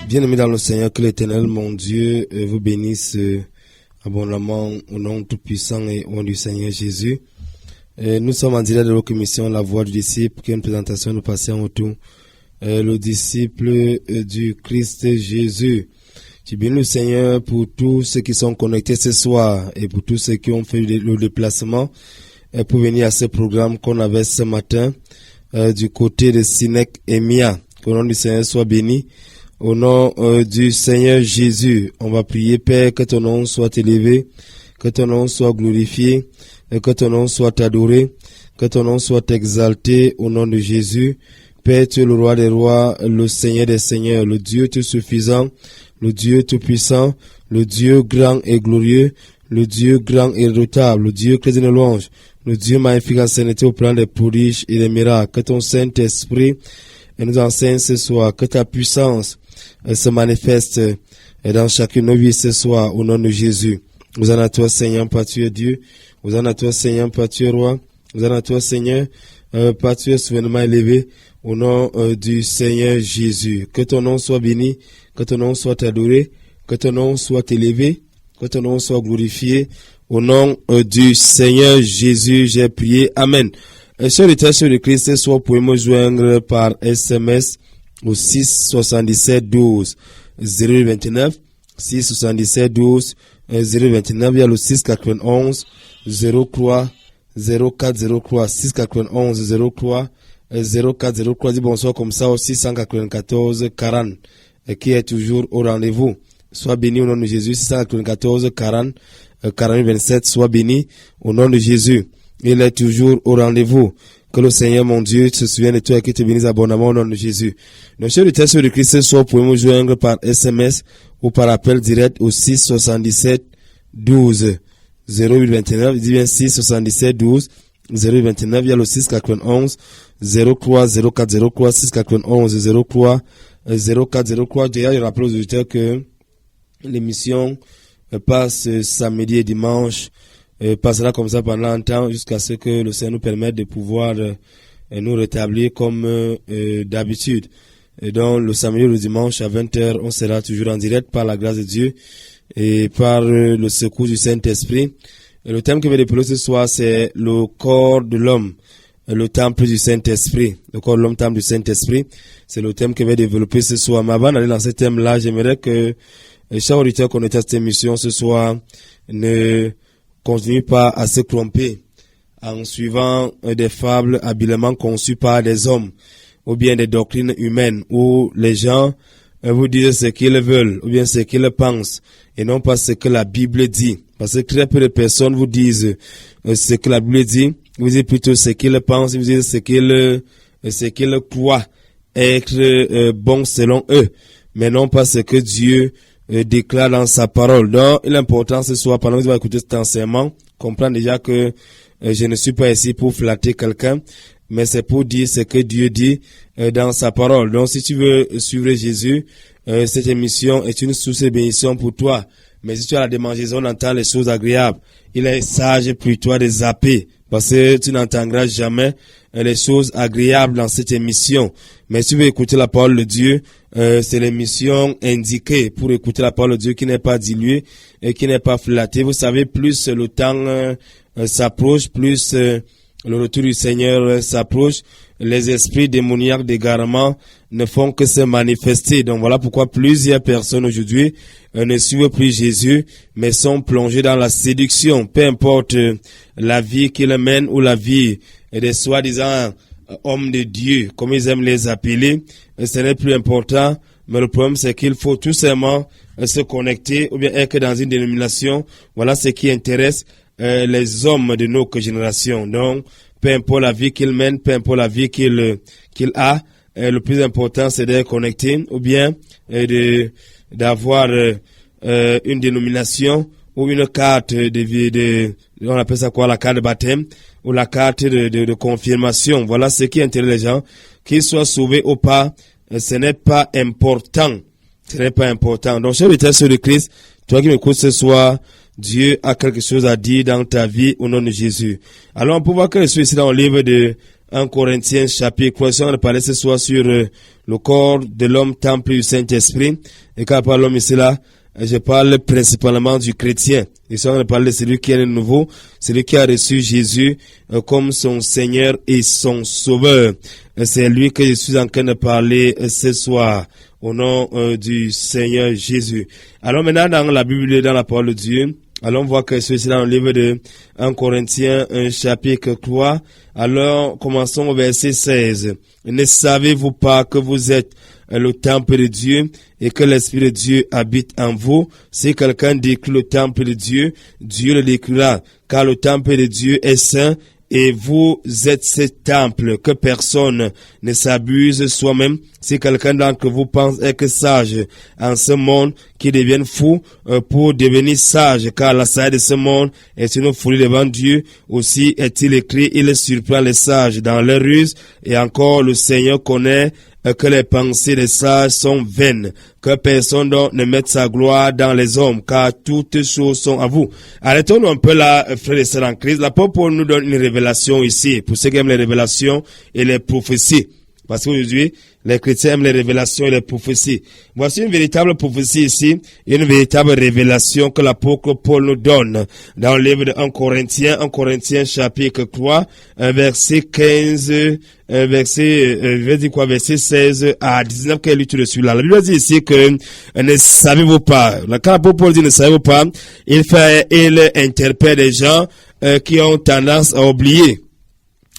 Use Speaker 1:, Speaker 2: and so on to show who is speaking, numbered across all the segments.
Speaker 1: Bien-aimés dans le Seigneur, que l'Éternel, mon Dieu, vous bénisse abondamment au nom tout-puissant et au nom du Seigneur Jésus. Nous sommes en direct de notre commission La Voix du Disciple, qui est une présentation de patient autour. Le disciple du Christ Jésus. Je bénis le Seigneur pour tous ceux qui sont connectés ce soir et pour tous ceux qui ont fait le déplacement pour venir à ce programme qu'on avait ce matin du côté de Sinec et Mia. Que le nom du Seigneur soit béni. Au nom du Seigneur Jésus, on va prier, Père, que ton nom soit élevé, que ton nom soit glorifié, et que ton nom soit adoré, que ton nom soit exalté au nom de Jésus. Père, tu es le roi des rois, le Seigneur des seigneurs, le Dieu tout suffisant, le Dieu tout puissant, le Dieu grand et glorieux, le Dieu grand et redoutable, le Dieu créé de louange, le Dieu magnifique en sainteté au plan des prodiges et des miracles. Que ton Saint-Esprit nous enseigne ce soir, que ta puissance se manifeste dans chacune de nos vies ce soir au nom de Jésus. Vous en à toi, Seigneur, par tu es Dieu. Vous en à toi, Seigneur, par tu es roi. Vous en à toi, Seigneur, par tu es souverainement élevé au nom du Seigneur Jésus. Que ton nom soit béni, que ton nom soit adoré, que ton nom soit élevé, que ton nom soit glorifié au nom du Seigneur Jésus. J'ai prié. Amen. Sur le texte de Christ, ce soir, vous pouvez me joindre par SMS au 677 12 029 677 12 029. Il y a le 691 03 0403 691 03 0403. Dis bonsoir comme ça au 694 40 qui est toujours au rendez-vous. Sois béni au nom de Jésus. 694 40 40 27. Sois béni au nom de Jésus. Il est toujours au rendez-vous. Que le Seigneur, mon Dieu, se souvienne de toi et qu'il te bénisse abondamment au nom de Jésus. Donc, sur le texte de Christ, ce soir, vous pouvez me joindre par SMS ou par appel direct au 677 12 0829. Il dit bien 677 12 0829. Il y a le 691 03 0403 691 03 0403. Déjà, je rappelle aux auditeurs que l'émission passe samedi et dimanche. Passera comme ça pendant un temps jusqu'à ce que le Seigneur nous permette de pouvoir nous rétablir comme d'habitude. Et donc le samedi et le dimanche à 20h, on sera toujours en direct par la grâce de Dieu et par le secours du Saint-Esprit. Et le thème que je vais développer ce soir, c'est le corps de l'homme, le temple du Saint-Esprit. Le corps de l'homme, temple du Saint-Esprit. C'est le thème que je vais développer ce soir. Mais avant d'aller dans ce thème-là, j'aimerais que chaque auditeur connecté à cette émission ce soir ne continue pas à se tromper en suivant des fables habilement conçues par des hommes ou bien des doctrines humaines où les gens vous disent ce qu'ils veulent ou bien ce qu'ils pensent et non pas ce que la Bible dit. Parce que très peu de personnes vous disent ce que la Bible dit, vous dites plutôt ce qu'ils pensent, vous dites ce qu'ils croient être bon selon eux, mais non pas ce que Dieu déclare dans sa parole. Donc, l'important ce soir, pendant que vous allez écouter cet enseignement, comprendre déjà que je ne suis pas ici pour flatter quelqu'un, mais c'est pour dire ce que Dieu dit dans sa parole. Donc, si tu veux suivre Jésus, cette émission est une source de bénédiction pour toi. Mais si tu as la démangeaison d'entendre les choses agréables, il est sage pour toi de zapper, parce que tu n'entendras jamais les choses agréables dans cette émission. Mais si tu veux écouter la parole de Dieu, c'est l'émission indiquée pour écouter la parole de Dieu qui n'est pas diluée et qui n'est pas flattée. Vous savez, plus le temps s'approche, plus le retour du Seigneur s'approche, les esprits démoniaques d'égarement ne font que se manifester. Donc voilà pourquoi plusieurs personnes aujourd'hui ne suivent plus Jésus, mais sont plongées dans la séduction. Peu importe la vie qu'ils mènent ou la vie des soi-disant hommes de Dieu, comme ils aiment les appeler, ce n'est plus important. Mais le problème, c'est qu'il faut tout simplement se connecter ou bien être dans une dénomination. Voilà ce qui intéresse les hommes de notre génération. Donc, peu importe la vie qu'il mène, peu importe la vie qu'il a, le plus important c'est d'être connecté ou bien d'avoir une dénomination ou une carte on appelle ça quoi, la carte de baptême ou la carte de confirmation. Voilà ce qui intéresse les gens. Qu'ils soient sauvés ou pas, ce n'est pas important. Ce n'est pas important. Donc, cher auditeur de Christ, toi qui m'écoutes ce soir, Dieu a quelque chose à dire dans ta vie au nom de Jésus. Alors, on peut voir que je suis ici dans le livre de 1 Corinthiens chapitre 3. On va parler ce soir sur le corps de l'homme, temple du Saint-Esprit. Et quand je parle de l'homme ici là, je parle principalement du chrétien. Et ça, on parle de celui qui est le nouveau, celui qui a reçu Jésus comme son Seigneur et son Sauveur. C'est lui que je suis en train de parler ce soir, au nom du Seigneur Jésus. Alors maintenant, dans la Bible, dans la parole de Dieu, allons voir que ceci dans le livre de 1 Corinthiens, chapitre 3. Alors, commençons au verset 16. Ne savez-vous pas que vous êtes le temple de Dieu et que l'Esprit de Dieu habite en vous? Si quelqu'un décrit le temple de Dieu, Dieu le décrira, car le temple de Dieu est saint et vous êtes ce temple, que personne ne s'abuse soi-même. Si quelqu'un d'entre vous pense être sage en ce monde, qu'il devienne fou pour devenir sage, car la sagesse de ce monde est une folie devant Dieu. Aussi est-il écrit, il surprend les sages dans leur ruse, et encore le Seigneur connaît que les pensées des sages sont vaines, que personne donc ne mette sa gloire dans les hommes, car toutes choses sont à vous. Arrêtons-nous un peu là, frères et sœurs en Christ. L'apôtre Paul nous donne une révélation ici, pour ceux qui aiment les révélations et les prophéties. Parce qu'aujourd'hui, les chrétiens aiment les révélations et les prophéties. Voici une véritable prophétie ici, une véritable révélation que l'apôtre Paul nous donne dans le livre de 1 Corinthiens chapitre 3, verset 15, verset 16 à 19, quel est dessus là. La Bible dit ici que ne savez-vous pas, quand l'apôtre Paul dit ne savez-vous pas, il interpelle des gens qui ont tendance à oublier.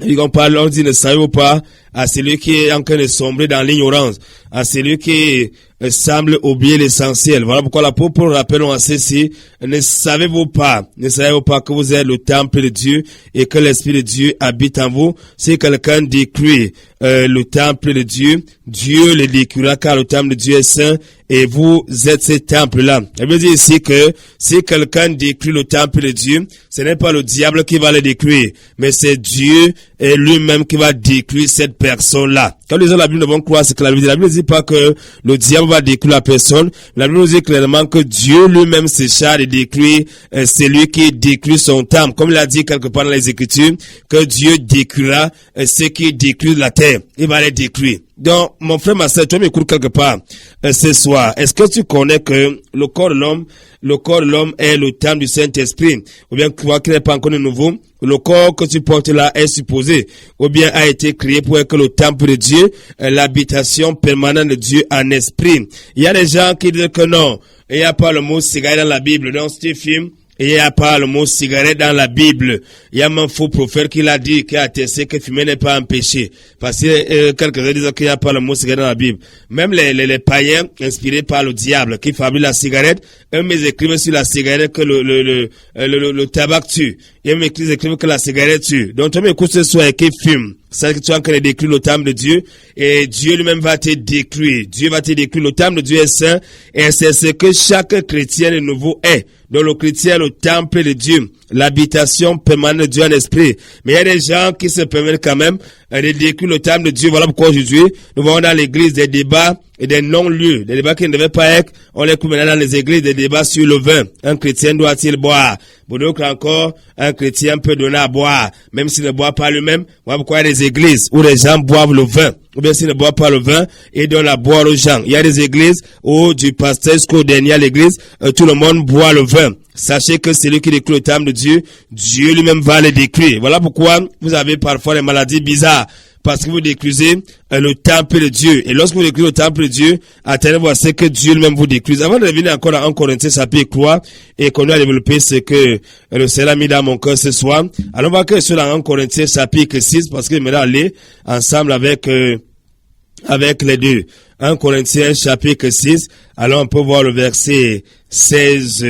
Speaker 1: Et on parle, on dit ne savez-vous pas à celui qui est en train de sombrer dans l'ignorance, à celui qui semble oublier l'essentiel. Voilà pourquoi l'apôtre Paul rappelle à ceci, ne savez-vous pas que vous êtes le temple de Dieu et que l'Esprit de Dieu habite en vous? Si quelqu'un détruit le temple de Dieu, Dieu le détruira, car le temple de Dieu est saint et vous êtes ce temple-là. Elle veut dire ici que si quelqu'un détruit le temple de Dieu, ce n'est pas le diable qui va le détruire, mais c'est Dieu lui-même qui va détruire cette personne-là. Quand les gens de la Bible vont croire ce que la Bible dit, la Bible ne dit pas que le diable va détruire la personne. La Bible nous dit clairement que Dieu lui-même se charge de détruire celui qui détruit son temple. Comme il a dit quelque part dans les Écritures, que Dieu détruira ceux qui détruisent la terre. Il va les détruire. Donc, mon frère, ma sœur, tu m'écoutes quelque part ce soir. Est-ce que tu connais que le corps de l'homme est le temple du Saint-Esprit? Ou bien, quoi qu'il n'est pas encore de nouveau, le corps que tu portes là est supposé, ou bien a été créé pour être le temple de Dieu, l'habitation permanente de Dieu en esprit. Il y a des gens qui disent que non, il n'y a pas le mot cigarette dans la Bible. Donc, si tu filmes, il n'y a pas le mot cigarette dans la Bible. Il y a un faux prophète qui l'a dit, qui a attesté que fumer n'est pas un péché. Parce que quelques-uns disent qu'il n'y a pas le mot cigarette dans la Bible. Même les païens, inspirés par le diable, qui fabriquent la cigarette, eux m'écrivent sur la cigarette que le tabac tue. Ils m'écrivent que la cigarette tue. Donc, tu m'écoutes ce soir et qui fume. C'est que tu es en train de détruire le temple de Dieu et Dieu lui-même va te détruire. Dieu va te détruire. Le temple de Dieu est saint et c'est ce que chaque chrétien de nouveau est. Donc le chrétien est le temple de Dieu, l'habitation permanente de Dieu en esprit. Mais il y a des gens qui se permettent quand même de détruire le temple de Dieu. Voilà pourquoi aujourd'hui, nous voyons dans l'église des débats et des non-lieux. Des débats qui ne devaient pas être, on les trouve maintenant dans les églises, des débats sur le vin. Un chrétien doit-il boire? Pour d'autres encore, un chrétien peut donner à boire, même s'il ne boit pas lui-même. Voilà pourquoi il y a des églises où les gens boivent le vin. Ou bien s'il ne boit pas le vin, il donne à boire aux gens. Il y a des églises où du pasteur jusqu'au dernier à l'église, tout le monde boit le vin. Sachez que celui qui détruit le temple de Dieu, Dieu lui-même va le détruire. Voilà pourquoi vous avez parfois des maladies bizarres. Parce que vous détruisez le temple de Dieu. Et lorsque vous détruisez le temple de Dieu, attendez-vous à ce que Dieu lui-même vous détruise. Avant de revenir encore dans 1 Corinthiens chapitre 3 et qu'on a développé ce que le Seigneur a mis dans mon cœur ce soir, allons voir que je suis dans 1 Corinthiens chapitre 6 parce que je vais aller ensemble avec les deux. 1 Corinthiens chapitre 6, alors on peut voir le verset 16,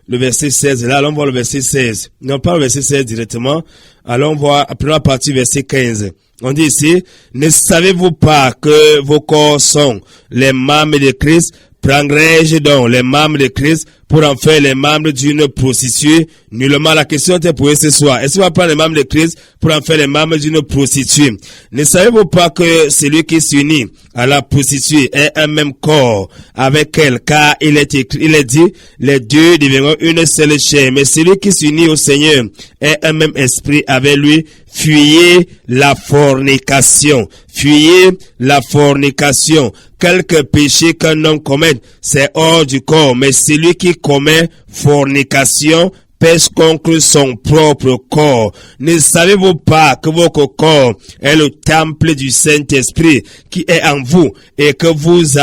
Speaker 1: là, allons voir le verset 16. Non, pas le verset 16 directement, allons voir, après la partie verset 15. On dit ici, ne savez-vous pas que vos corps sont les membres de Christ? Prendrais-je donc les membres de Christ pour en faire les membres d'une prostituée? Nullement, la question était posée ce soir. Est-ce qu'on va prendre les membres de Christ pour en faire les membres d'une prostituée? Ne savez-vous pas que celui qui s'unit à la prostituée est un même corps avec elle? Car il est dit, les deux deviendront une seule chair. Mais celui qui s'unit au Seigneur est un même esprit avec lui. Fuyez la fornication. Fuyez la fornication. Quelque péché qu'un homme commette, c'est hors du corps. Mais celui qui commet fornication pêche contre son propre corps. Ne savez-vous pas que votre corps est le temple du Saint-Esprit qui est en vous et qui vous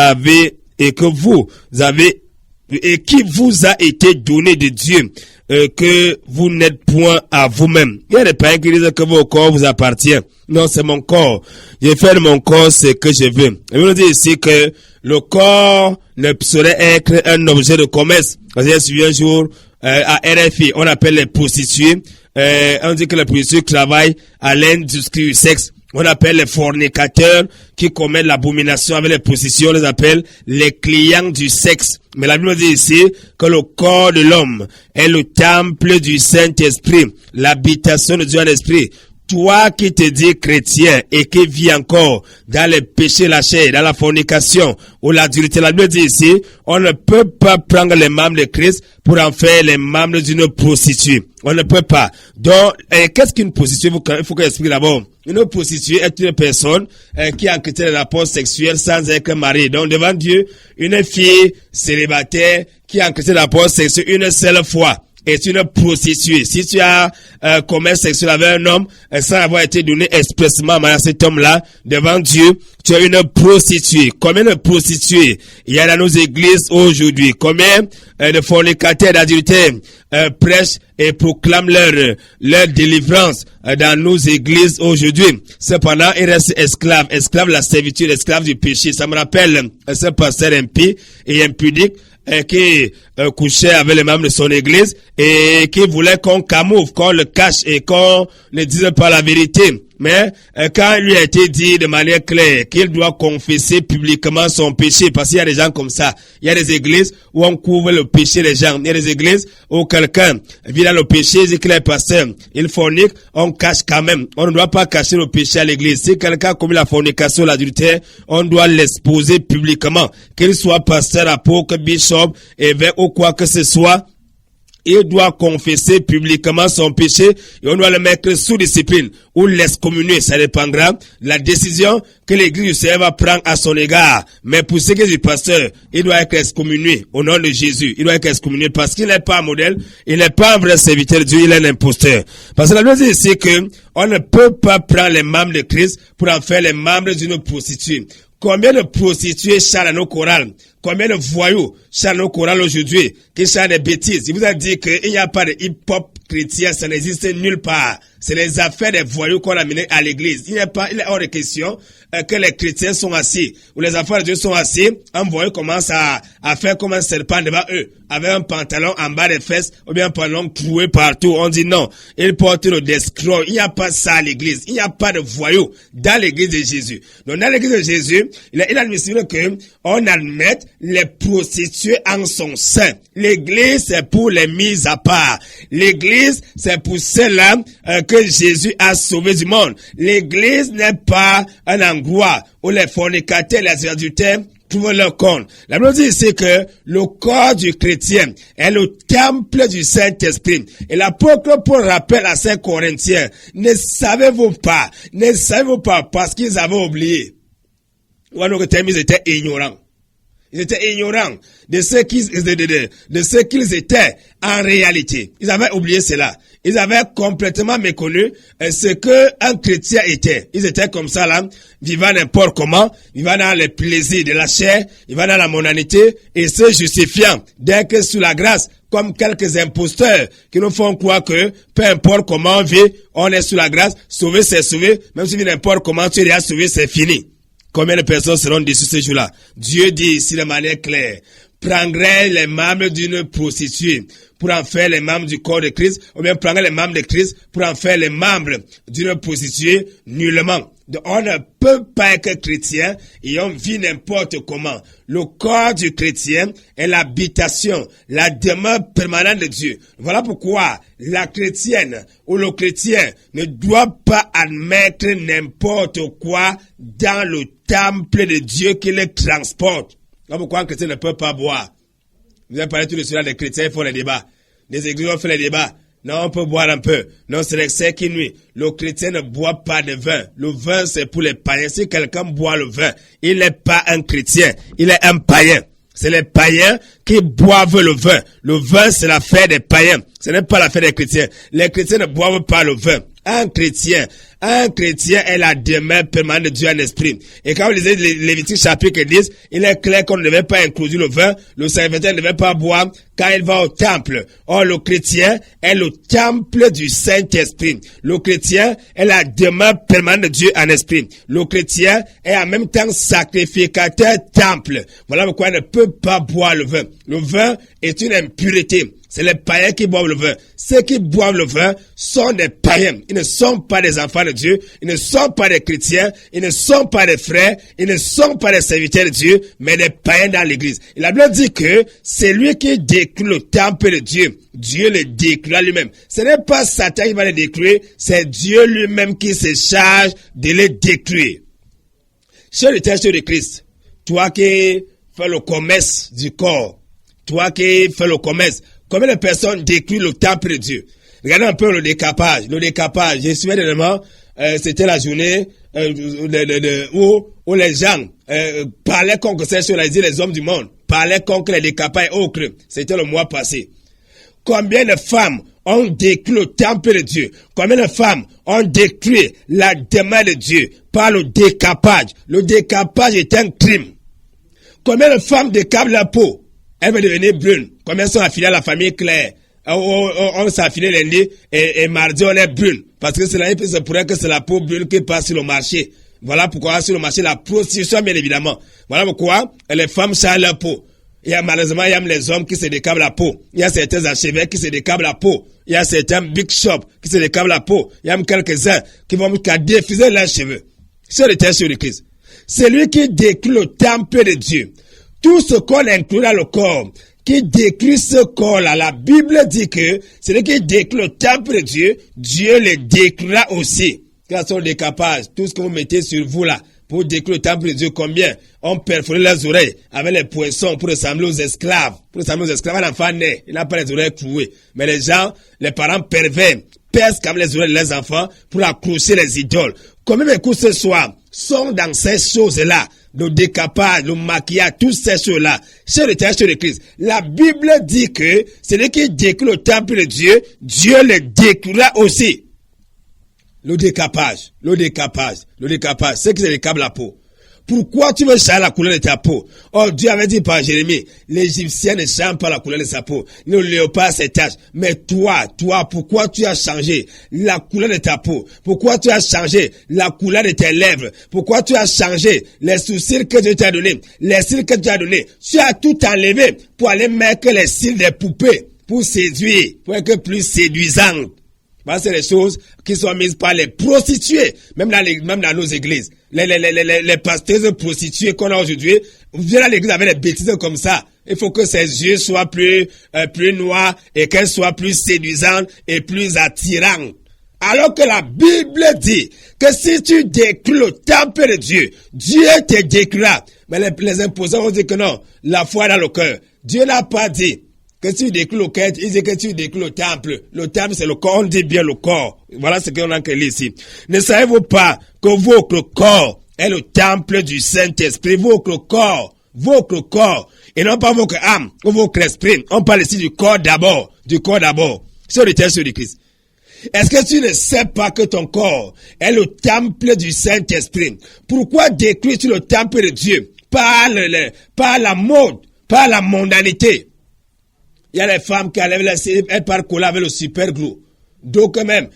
Speaker 1: a été donné de Dieu, que vous n'êtes point à vous-même. Il y a des païens qui disent que votre corps vous appartient. Non, c'est mon corps. Je fais de mon corps ce que je veux. Et on dit ici que le corps ne saurait être un objet de commerce. J'ai suivi un jour à RFI, on appelle les prostituées. On dit que les prostituées travaillent à l'industrie du sexe. On appelle les fornicateurs qui commettent l'abomination avec les prostituées, on les appelle les clients du sexe. Mais la Bible dit ici que le corps de l'homme est le temple du Saint-Esprit, l'habitation de Dieu en esprit. Toi qui te dis chrétien et qui vis encore dans les péchés, la chair, dans la fornication ou l'adultère, la Bible dit ici, on ne peut pas prendre les membres de Christ pour en faire les membres d'une prostituée. On ne peut pas. Donc, qu'est-ce qu'une prostituée? Il faut que j'explique d'abord. Une prostituée est une personne qui a entretient des rapports sexuels sans être mariée. Donc, devant Dieu, une fille célibataire qui a entretient des rapports sexuels une seule fois est une prostituée. Si tu as commerce sexuel avec un homme sans avoir été donné expressément à cet homme-là, devant Dieu, tu es une prostituée. Combien de prostituées il y a dans nos églises aujourd'hui? Combien de fornicateurs, d'adultères prêchent et proclament leur délivrance dans nos églises aujourd'hui? Cependant, ils restent esclaves de la servitude, esclaves du péché. Ça me rappelle ce pasteur impie et impudique qui couchait avec les membres de son église et qui voulait qu'on camoufle, qu'on le cache et qu'on ne dise pas la vérité. Mais quand il lui a été dit de manière claire qu'il doit confesser publiquement son péché, parce qu'il y a des gens comme ça, il y a des églises où on couvre le péché des gens, il y a des églises où quelqu'un vit dans le péché, il dit qu'il est pasteur, il fornique, on cache quand même. On ne doit pas cacher le péché à l'église. Si quelqu'un a commis la fornication, l'adultère, on doit l'exposer publiquement, qu'il soit pasteur, apôtre, bishop, évêque ou quoi que ce soit. Il doit confesser publiquement son péché et on doit le mettre sous discipline ou l'excommunier. Ça dépendra de la décision que l'église du Seigneur va prendre à son égard. Mais pour ce qui est du pasteur, il doit être excommunié au nom de Jésus. Il doit être excommunié parce qu'il n'est pas un modèle, il n'est pas un vrai serviteur de Dieu, il est un imposteur. Parce que la Bible dit ici que on ne peut pas prendre les membres de Christ pour en faire les membres d'une prostituée. Combien de prostituées chantent à nos chorales? Combien de voyous chantent à nos chorales aujourd'hui qui chantent des bêtises? Il vous a dit qu'il n'y a pas de hip-hop chrétien, ça n'existe nulle part. C'est les affaires des voyous qu'on a amenées à l'église. Il est hors de question que les chrétiens sont assis, ou les affaires de Dieu sont assis, un voyou commence à faire comme un serpent devant eux, avec un pantalon en bas des fesses, ou bien un pantalon troué partout. On dit non, il porte le descroc. Il n'y a pas ça à l'église. Il n'y a pas de voyous dans l'église de Jésus. Donc dans l'église de Jésus, il est inadmissible qu'on admette les prostituées en son sein. L'église, c'est pour les mises à part. L'église, c'est pour ceux-là que Jésus a sauvé du monde. L'église n'est pas un endroit où les fornicateurs et les adultères trouvent leur compte. La Bible dit ici que le corps du chrétien est le temple du Saint-Esprit. Et l'apôtre Paul rappelle à ces Corinthiens, ne savez-vous pas, parce qu'ils avaient oublié. Ou alors ils étaient ignorants. Ils étaient ignorants de ce qu'ils étaient en réalité. Ils avaient oublié cela. Ils avaient complètement méconnu ce que un chrétien était. Ils étaient comme ça là, vivant n'importe comment, vivant dans les plaisirs de la chair, vivant dans la mondanité et se justifiant dès que sous la grâce, comme quelques imposteurs qui nous font croire que peu importe comment on vit, on est sous la grâce, sauvé c'est sauvé, même si n'importe comment tu es déjà sauvé, c'est fini. Combien de personnes seront déçues ce jour-là? Dieu dit ici de manière claire, prendrait les membres d'une prostituée pour en faire les membres du corps de Christ, ou bien prendrait les membres de Christ pour en faire les membres d'une prostituée nullement. Donc, on ne peut pas être chrétien et on vit n'importe comment. Le corps du chrétien est l'habitation, la demeure permanente de Dieu. Voilà pourquoi la chrétienne ou le chrétien ne doit pas admettre n'importe quoi dans le temple de Dieu qui le transporte. Voilà pourquoi un chrétien ne peut pas boire. Vous avez parlé tout de cela des chrétiens, ils font les débats. Les églises ont fait les débats. Non, on peut boire un peu. Non, c'est l'excès qui nuit. Le chrétien ne boit pas de vin. Le vin, c'est pour les païens. Si quelqu'un boit le vin, il n'est pas un chrétien. Il est un païen. C'est les païens qui boivent le vin. Le vin, c'est l'affaire des païens. Ce n'est pas l'affaire des chrétiens. Les chrétiens ne boivent pas le vin. Un chrétien est la demeure permanente de Dieu en esprit. Et quand vous lisez Lévitique chapitre 10, il est clair qu'on ne devait pas introduire le vin, le serviteur ne devait pas boire quand il va au temple. Or, le chrétien est le temple du Saint-Esprit. Le chrétien est la demeure permanente de Dieu en esprit. Le chrétien est en même temps sacrificateur temple. Voilà pourquoi il ne peut pas boire le vin. Le vin est une impureté. C'est les païens qui boivent le vin. Ceux qui boivent le vin sont des païens. Ils ne sont pas des enfants de Dieu. Ils ne sont pas des chrétiens. Ils ne sont pas des frères. Ils ne sont pas des serviteurs de Dieu, mais des païens dans l'église. Et la Bible dit que c'est lui qui détruit le temple de Dieu. Dieu le détruira lui-même. Ce n'est pas Satan qui va le détruire. C'est Dieu lui-même qui se charge de le détruire. Cher le texte de Christ, toi qui fais le commerce du corps, toi qui fais le commerce, combien de personnes détruisent le temple de Dieu? Regardez un peu le décapage. Le décapage, je suis évidemment, c'était la journée où les gens parlaient contre ces choses-là, les hommes du monde parlaient contre les décapages autres. C'était le mois passé. Combien de femmes ont détruit le temple de Dieu? Combien de femmes ont détruit la demeure de Dieu par le décapage? Le décapage est un crime. Combien de femmes décapent la peau? Elle va devenir brune. Combien sont affiliés à la famille Claire? On s'est affilié lundi et mardi on est brune. Parce que c'est pourrait que c'est la peau brune qui passe sur le marché. Voilà pourquoi sur le marché la prostitution bien évidemment. Voilà pourquoi les femmes changent leur peau. Malheureusement, il y a les hommes qui se décapent la peau. Il y a certains archevêques qui se décapent la peau. Il y a certains big shops qui se décapent la peau. Il y a même quelques-uns qui vont jusqu'à défiler leurs cheveux. C'est le texte sur le Christ. C'est lui qui détruit le temple de Dieu. Tout ce qu'on inclut dans le corps, qui détruit ce corps-là, la Bible dit que c'est lui qui détruit le temple de Dieu, Dieu le détruira aussi. Quels sont les décapages? Tout ce que vous mettez sur vous là, pour détruire le temple de Dieu, combien ont perforé leurs oreilles avec les poinçons pour ressembler aux esclaves. Pour ressembler aux esclaves, un enfant naît, il n'a pas les oreilles trouées. Mais les gens, les parents pervers, percent comme les oreilles de leurs enfants pour accrocher les idoles. Combien de coups ce soir sont dans ces choses-là? Le décapage, le maquillage, toutes ces choses-là. C'est le texte de Christ. La Bible dit que celui qui détruit le temple de Dieu, Dieu le détruira aussi. Le décapage, c'est qui se décape la peau. Pourquoi tu veux changer la couleur de ta peau? Oh, Dieu avait dit par Jérémie, l'Égyptien ne change pas la couleur de sa peau. Le léopard ses taches. Mais toi, pourquoi tu as changé la couleur de ta peau? Pourquoi tu as changé la couleur de tes lèvres? Pourquoi tu as changé les sourcils que Dieu t'a donné? Les cils que tu as donné. Tu as tout enlevé pour aller mettre les cils des poupées, pour séduire, pour être plus séduisante. C'est les choses qui sont mises par les prostituées, même dans nos églises. Les pasteuses prostituées qu'on a aujourd'hui, viennent à l'église avec des bêtises comme ça. Il faut que ses yeux soient plus noirs et qu'elles soient plus séduisantes et plus attirantes. Alors que la Bible dit que si tu détruis le temple de Dieu, Dieu te détruira. Mais les imposants ont dit que non, la foi est dans le cœur. Dieu n'a pas dit que tu détruis le cœur, il dit que tu détruis le temple. Le temple, c'est le corps, on dit bien le corps. Voilà ce qu'on a écrit ici. Ne savez-vous pas que votre corps est le temple du Saint-Esprit? Votre corps, et non pas votre âme, ou votre esprit. On parle ici du corps d'abord. C'est le texte de Christ. Est-ce que tu ne sais pas que ton corps est le temple du Saint-Esprit? Pourquoi détruis-tu le temple de Dieu? Par la mode, par la mondanité. Il y a les femmes qui enlèvent elles partent coller avec le super glue. Donc même,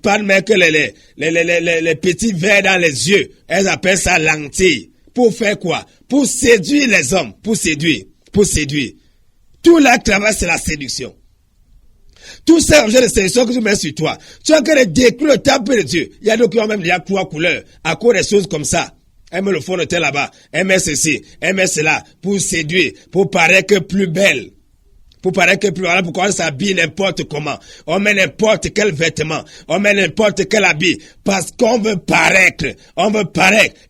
Speaker 1: pas mettre les petits verres dans les yeux. Elles appellent ça lentilles. Pour faire quoi? Pour séduire les hommes. Pour séduire. Tout leur travail, c'est la séduction. Tous ces objets de séduction que tu mets sur toi. Tu as que détruire le temple de Dieu. Il y a d'autres qui ont même déjà 3 couleurs. À cause des choses comme ça. Elle met le fond de tel là-bas. Elle met ceci. Elle met cela. Pour séduire. Pour paraître plus belle. Voilà pourquoi on s'habille n'importe comment. On met n'importe quel vêtement. On met n'importe quel habit. Parce qu'on veut paraître.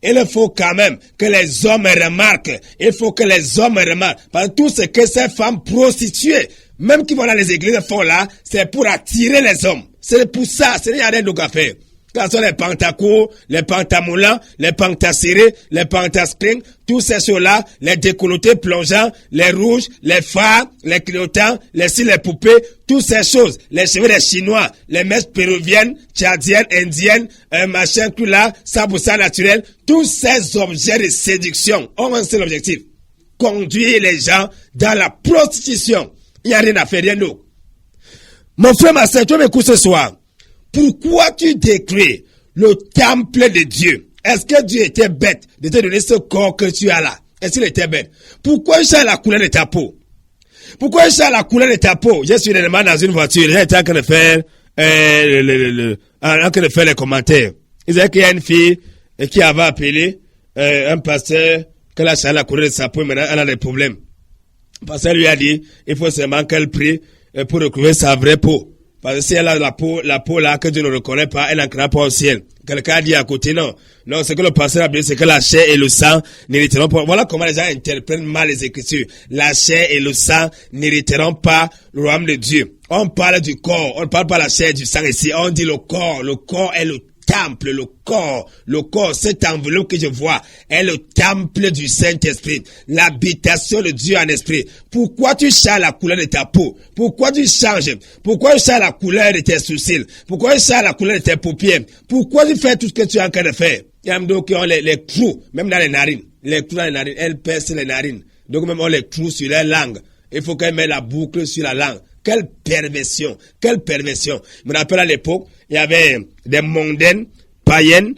Speaker 1: Il faut quand même que les hommes remarquent. Parce que tout ce que ces femmes prostituées
Speaker 2: même qui vont dans les églises font là, c'est pour attirer les hommes. C'est pour ça, ce n'est rien d'autre à faire. Quand ce sont les pantacours, les pantamoulants, les pantasserés, les pantascrings, tous ces choses-là, les décolletés plongeants, les rouges, les phares, les clignotants, les cils, les poupées, toutes ces choses, les cheveux des Chinois, les mèches péruviennes, tchadiennes, indiennes, machin, tout là, 100% naturel, tous ces objets de séduction ont un seul objectif. Conduire les gens dans la prostitution. Il n'y a rien à faire, rien d'autre. Mon frère, ma soeur, tu m'écoutes ce soir. Pourquoi tu détruis le temple de Dieu? Est-ce que Dieu était bête de te donner ce corps que tu as là? Est-ce qu'il était bête? Pourquoi il change la couleur de ta peau? Pourquoi il change la couleur de ta peau? Je suis réellement dans une voiture, j'étais en train de faire, en train de faire les commentaires. Il disait qu'il y a une fille qui avait appelé un pasteur qu'elle a changé la couleur de sa peau, maintenant elle a des problèmes. Le pasteur lui a dit, il faut seulement qu'elle prie pour retrouver sa vraie peau. Parce que si elle a la peau là que Dieu ne reconnaît pas, elle n'entrera pas au ciel. Quelqu'un a dit à côté, non. Non, ce que le pasteur a dit, c'est que la chair et le sang n'hériteront pas. Voilà comment les gens interprètent mal les Écritures. La chair et le sang n'hériteront pas le royaume de Dieu. On parle du corps, on ne parle pas de la chair et du sang ici. On dit le corps. Le corps est le temple, le corps, cette enveloppe que je vois est le temple du Saint-Esprit, l'habitation de Dieu en esprit. Pourquoi tu changes la couleur de ta peau? Pourquoi tu changes la couleur de tes sourcils? Pourquoi tu changes la couleur de tes paupières? Pourquoi tu fais tout ce que tu es en train de faire? Il y a même d'autres qui ont les trous, même dans les narines. Les trous dans les narines, elles percent les narines. Donc même on les trous sur la langue. Il faut qu'elle mette la boucle sur la langue. Quelle perversion, quelle perversion. Je me rappelle à l'époque, il y avait des mondaines païennes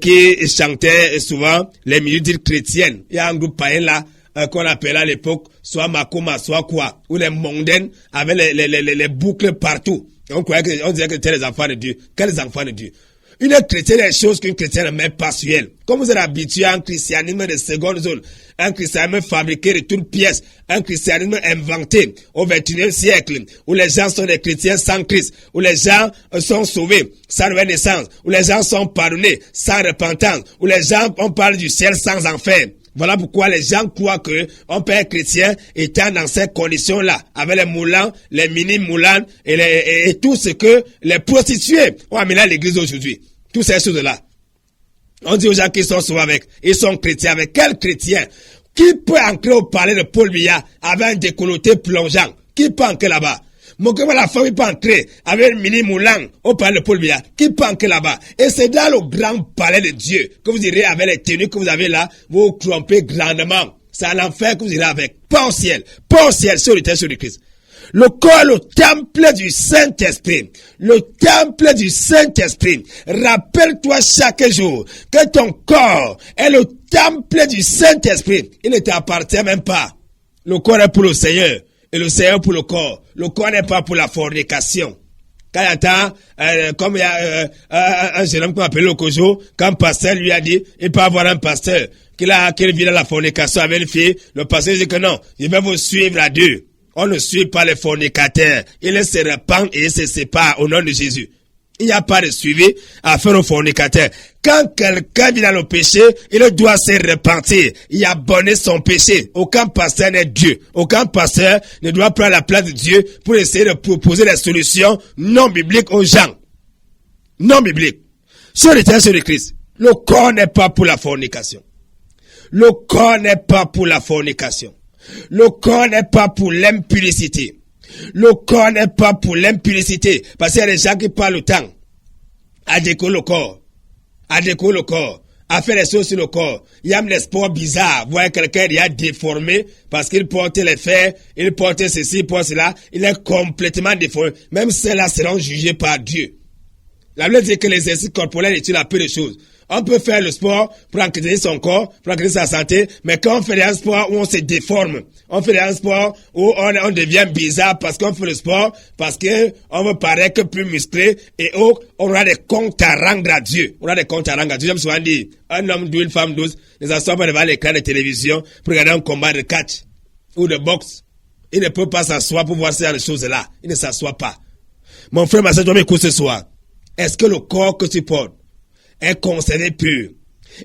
Speaker 2: qui chantaient souvent les musiques chrétiennes. Il y a un groupe païen là qu'on appelait à l'époque soit Makoma, soit quoi, où les mondaines avaient les boucles partout. On disait que c'était les enfants de Dieu. Quels enfants de Dieu? Une chrétienne est chose qu'une chrétienne n'est pas sur elle. Comme vous êtes habitué à un christianisme de seconde zone, un christianisme fabriqué de toutes pièces, un christianisme inventé au XXIe siècle, où les gens sont des chrétiens sans Christ, où les gens sont sauvés sans nouvelle naissance, où les gens sont pardonnés sans repentance, où les gens, on parle du ciel sans enfer. Voilà pourquoi les gens croient que un père chrétien étant dans ces conditions-là, avec les moulins, les mini-moulins et tout ce que les prostituées ont amené à l'église aujourd'hui. Toutes ces choses-là. On dit aux gens qui sont souvent avec, ils sont chrétiens. Avec quel chrétien? Qui peut entrer au palais de Paul Biya avec un décolleté plongeant? Qui peut entrer là-bas? Moquez-moi, la famille peut entrer avec un mini-moulant au palais de Paul Biya. Qui peut entrer là-bas? Et c'est dans le grand palais de Dieu que vous irez avec les tenues que vous avez là, vous vous trompez grandement. C'est à l'enfer que vous irez avec. Pas au ciel, sur le terre de Christ. Le corps est le temple du Saint-Esprit. Le temple du Saint-Esprit. Rappelle-toi chaque jour que ton corps est le temple du Saint-Esprit. Il ne t'appartient même pas. Le corps est pour le Seigneur. Et le Seigneur pour le corps. Le corps n'est pas pour la fornication. Quand il y a temps, comme il y a un jeune homme qu'on appelle le Kojo, quand un pasteur lui a dit, il peut avoir un pasteur qui vit dans la fornication avec une fille, le pasteur dit que non, il va vous suivre à Dieu. On ne suit pas les fornicateurs. Ils se répandent et ils se séparent au nom de Jésus. Il n'y a pas de suivi à faire aux fornicateurs. Quand quelqu'un vit dans le péché, il doit se repentir et abandonner son péché. Aucun pasteur n'est Dieu. Aucun pasteur ne doit prendre la place de Dieu pour essayer de proposer des solutions non bibliques aux gens. Non bibliques. Sur le terrain de Christ, le corps n'est pas pour la fornication. Le corps n'est pas pour la fornication. Le corps n'est pas pour l'impudicité. Le corps n'est pas pour l'impudicité. Parce qu'il y a des gens qui parlent le temps à décorer le corps. À décorer le corps. À faire des choses sur le corps. Il y a des sports bizarres. Vous voyez quelqu'un qui est déformé parce qu'il porte les fers, il porte ceci, il porte cela. Il est complètement déformé. Même ceux-là seront jugés par Dieu. La Bible dit que l'exercice corporel est une peu de choses. On peut faire le sport pour entretenir son corps, pour entretenir sa santé, mais quand on fait un sport où on se déforme, on fait un sport où on devient bizarre parce qu'on fait le sport, parce que on veut paraître plus musclé et on aura des comptes à rendre à Dieu. On aura des comptes à rendre à Dieu. J'aime souvent dire, un homme doué, une femme douce, ne s'assoit pas devant l'écran de télévision pour regarder un combat de catch ou de boxe. Il ne peut pas s'asseoir pour voir ces choses-là. Il ne s'assoit pas. Mon frère, ma soeur, tu m'écoutes ce soir. Est-ce que le corps que tu portes est concerné pur?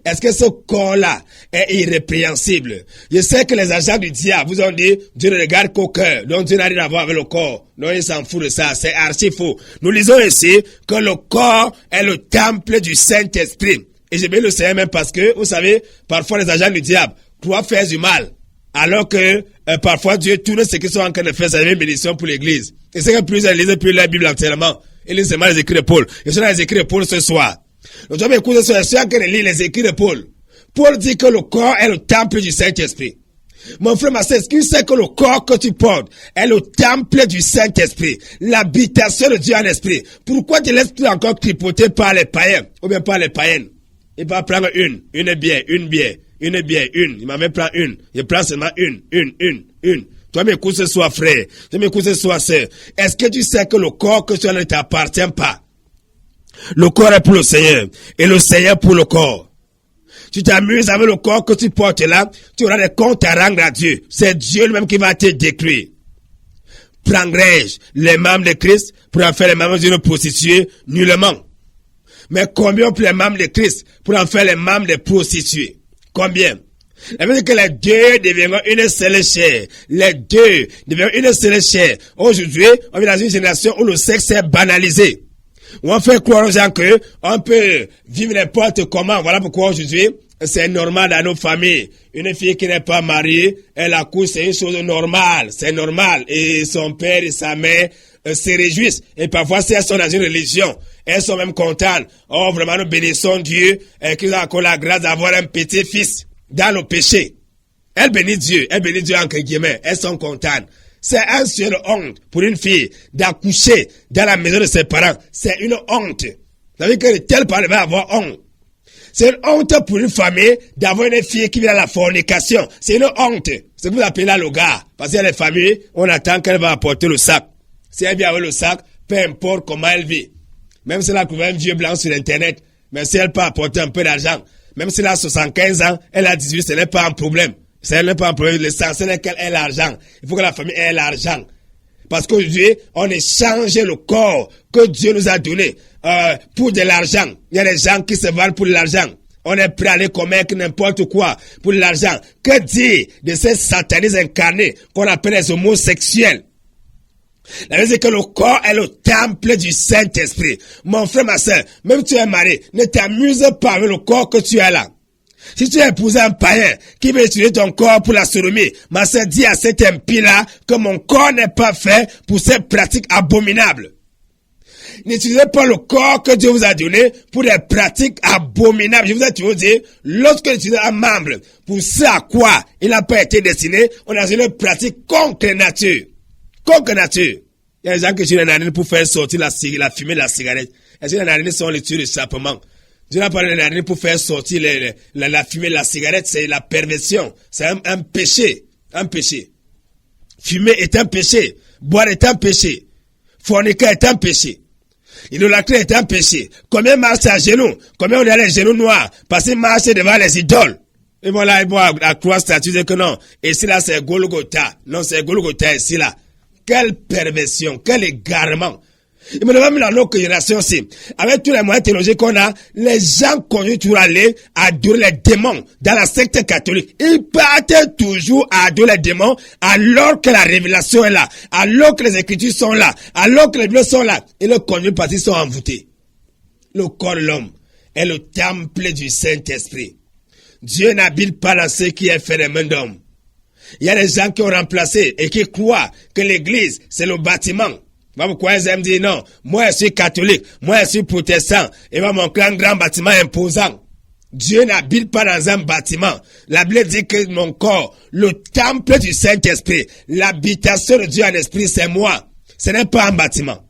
Speaker 2: Est-ce que ce corps-là est irrépréhensible? Je sais que les agents du diable vous ont dit, Dieu ne regarde qu'au cœur, donc Dieu n'a rien à voir avec le corps. Non, il s'en fout de ça, c'est archi faux. Nous lisons ici que le corps est le temple du Saint-Esprit. Et j'ai bien le Seigneur même parce que, vous savez, parfois les agents du diable croient faire du mal. Alors que parfois Dieu tourne ce qu'ils sont en train de faire, c'est une bénédiction pour l'église. Et c'est que plusieurs lisent plus la Bible entièrement. Ils lisent seulement les écrits de Paul. Et sont dans les écrits de Paul ce soir. Donc, écoutez, je suis en train de lire les écrits de Paul. Paul dit que le corps est le temple du Saint-Esprit. Mon frère, ma sœur, est-ce que tu sais que le corps que tu portes est le temple du Saint-Esprit, l'habitation de Dieu en esprit? Pourquoi te laisses-tu encore tripoter par les païens ou bien par les païennes? Il va prendre une bière. Il m'a même pris une. Il prend seulement une. Toi, m'écoute ce soir, frère. Tu m'écoutes ce soir, sœur. Est-ce que tu sais que le corps que tu as ne t'appartient pas? Le corps est pour le Seigneur. Et le Seigneur pour le corps. Tu t'amuses avec le corps que tu portes là. Tu auras des comptes à rendre à Dieu. C'est Dieu lui-même qui va te détruire. Prendrai-je les membres de Christ pour en faire les membres d'une prostituée? Nullement. Mais combien pour les membres de Christ pour en faire les membres des prostituées? Combien? Ça veut dire que les deux deviendront une seule chair. Les deux deviendront une seule chair. Aujourd'hui, on vit dans une génération où le sexe est banalisé. Où on fait croire aux gens que on peut vivre n'importe comment. Voilà pourquoi aujourd'hui, c'est normal dans nos familles. Une fille qui n'est pas mariée, elle accouche, c'est une chose normale. C'est normal. Et son père et sa mère se réjouissent. Et parfois, si elles sont dans une religion, elles sont même contentes. Oh, vraiment, nous bénissons Dieu qu'ils ont encore la grâce d'avoir un petit fils dans le péché. Elles bénissent Dieu entre guillemets. Elles sont contentes. C'est un seul honte pour une fille d'accoucher dans la maison de ses parents. C'est une honte. Ça veut dire que tel parent va avoir honte. C'est une honte pour une famille d'avoir une fille qui vient à la fornication. C'est une honte. C'est que vous appelez là le gars. Parce qu'il y a des familles, on attend qu'elle va apporter le sac. Si elle vient avec le sac, peu importe comment elle vit. Même si elle a trouvé un vieux blanc sur Internet, mais si elle peut apporter un peu d'argent, même si elle a 75 ans, elle a 18, ce n'est pas un problème. Ce n'est pas un problème. L'essentiel est qu'elle ait l'argent. Il faut que la famille ait l'argent. Parce qu'aujourd'hui, on échange le corps que Dieu nous a donné pour de l'argent. Il y a des gens qui se vendent pour de l'argent. On est prêt à aller commettre n'importe quoi pour de l'argent. Que dire de ces satanistes incarnés qu'on appelle les homosexuels? La vérité, c'est que le corps est le temple du Saint-Esprit. Mon frère, ma soeur, même si tu es marié, ne t'amuse pas avec le corps que tu as là. Si tu as épousé un païen qui veut utiliser ton corps pour la sodomie, ma soeur, dis à cet impie-là que mon corps n'est pas fait pour ces pratiques abominables. N'utilisez pas le corps que Dieu vous a donné pour des pratiques abominables. Je vous ai toujours dit, lorsque vous utilisez un membre pour ce à quoi il n'a pas été destiné, on a une pratique contre nature. Contre nature. Il y a des gens qui utilisent la narine pour faire sortir la fumée de la cigarette. Est-ce que les narines sont les tuyaux d'échappement? Dieu n'a pas les narines pour faire sortir la fumée de la cigarette. C'est la perversion. C'est un péché. Un péché. Fumer est un péché. Boire est un péché. Forniquer est un péché. Idolâtrer est un péché. Combien marchent à genoux? Combien on a les genoux noirs? Parce qu'ils marchent devant les idoles. Et voilà, ils vont à croix statue que non. Et ici là, c'est Golgotha. Non, c'est Golgotha ici là. Quelle perversion, quel égarement. Il me demande dans notre génération aussi, avec tous les moyens technologiques qu'on a, les gens continuent toujours à aller adorer les démons dans la secte catholique. Ils partent toujours à adorer les démons alors que la révélation est là, alors que les écritures sont là, alors que les Bibles sont là. Et le continuent parce qu'ils sont envoûtés. Le corps de l'homme est le temple du Saint-Esprit. Dieu n'habite pas dans ce qui est fait des mains d'hommes. Il y a des gens qui ont remplacé et qui croient que l'église, c'est le bâtiment. Pourquoi ils aiment dire non, moi je suis catholique, moi je suis protestant, et va montrer un grand bâtiment imposant. Dieu n'habite pas dans un bâtiment. La Bible dit que mon corps, le temple du Saint-Esprit, l'habitation de Dieu en esprit, c'est moi. Ce n'est pas un bâtiment.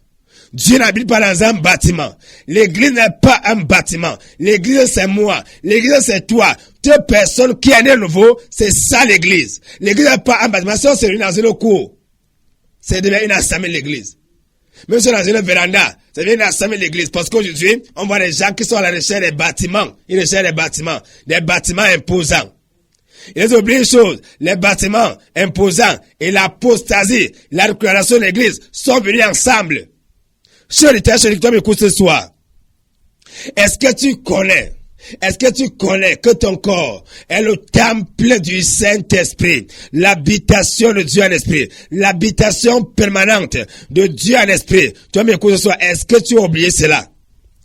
Speaker 2: Dieu n'habite pas dans un bâtiment. L'église n'est pas un bâtiment. L'église c'est moi. L'église c'est toi. Deux personnes qui sont nées nouveau, c'est ça l'église. L'église n'est pas un bâtiment. Si on se réunit dans une cour, c'est devenu une assemblée de l'église. Même si on est dans une véranda, ça devient une assemblée de l'église. Parce qu'aujourd'hui, on voit des gens qui sont à la recherche des bâtiments. Ils recherchent des bâtiments imposants. Ils oublient une chose, les bâtiments imposants et l'apostasie, la récupération de l'église sont venus ensemble. Cher lecteur, cher lecteur, m'écoute ce soir. Est-ce que tu connais Est-ce que tu connais que ton corps est le temple du Saint-Esprit, l'habitation de Dieu en esprit, l'habitation permanente de Dieu en esprit? Tu vas m'écouter ce soir. Est-ce que tu as oublié cela?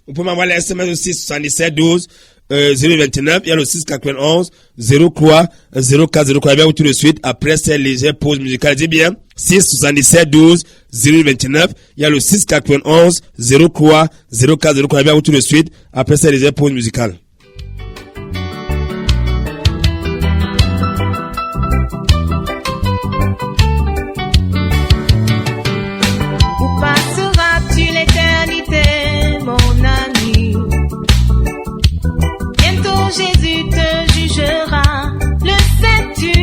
Speaker 2: Vous pouvez m'envoyer le SMS au 6 77 12 029. Il y a le 6 91 03 04 03. Bien, tout de suite, après cette légère pause musicale. Dis bien, 6 77 12 029. Il y a le 6 91 03 04 03. Bien, tout de suite, après cette légère pause musicale.
Speaker 3: Jésus te jugera, le sais-tu?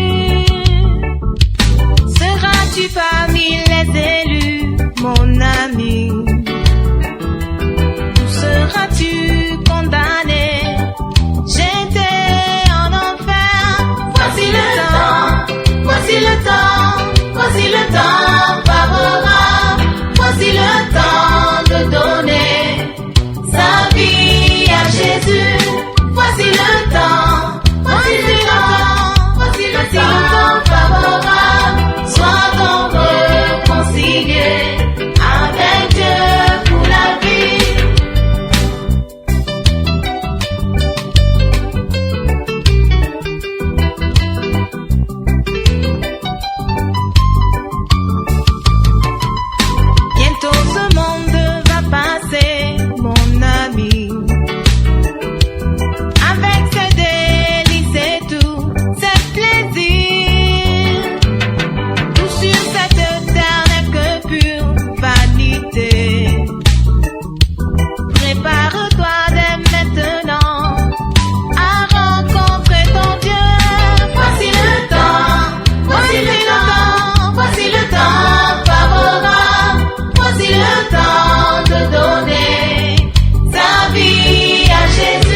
Speaker 3: Seras-tu parmi les élus, mon ami? Ou seras-tu condamné, jeté en enfer? Voici le temps, voici le temps, voici le temps favorable. Voici le temps de donner sa vie à Jésus. Voici le temps, voici le temps, voici le temps favorable. Sois donc réconcilié avec Dieu pour la vie. Bientôt ce monde va passer, mon ami. Avec ses délices et tous ses plaisirs, tout sur cette terre n'est que pure vanité. Prépare-toi dès maintenant à rencontrer ton Dieu. Voici le temps, voici le temps, voici le temps favorable. Voici le temps de donner sa vie à Jésus.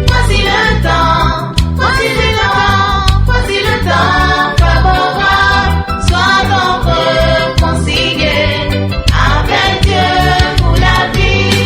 Speaker 3: Voici le temps, voici le temps, voici le temps favorable. Sois donc réconcilié avec Dieu pour la vie.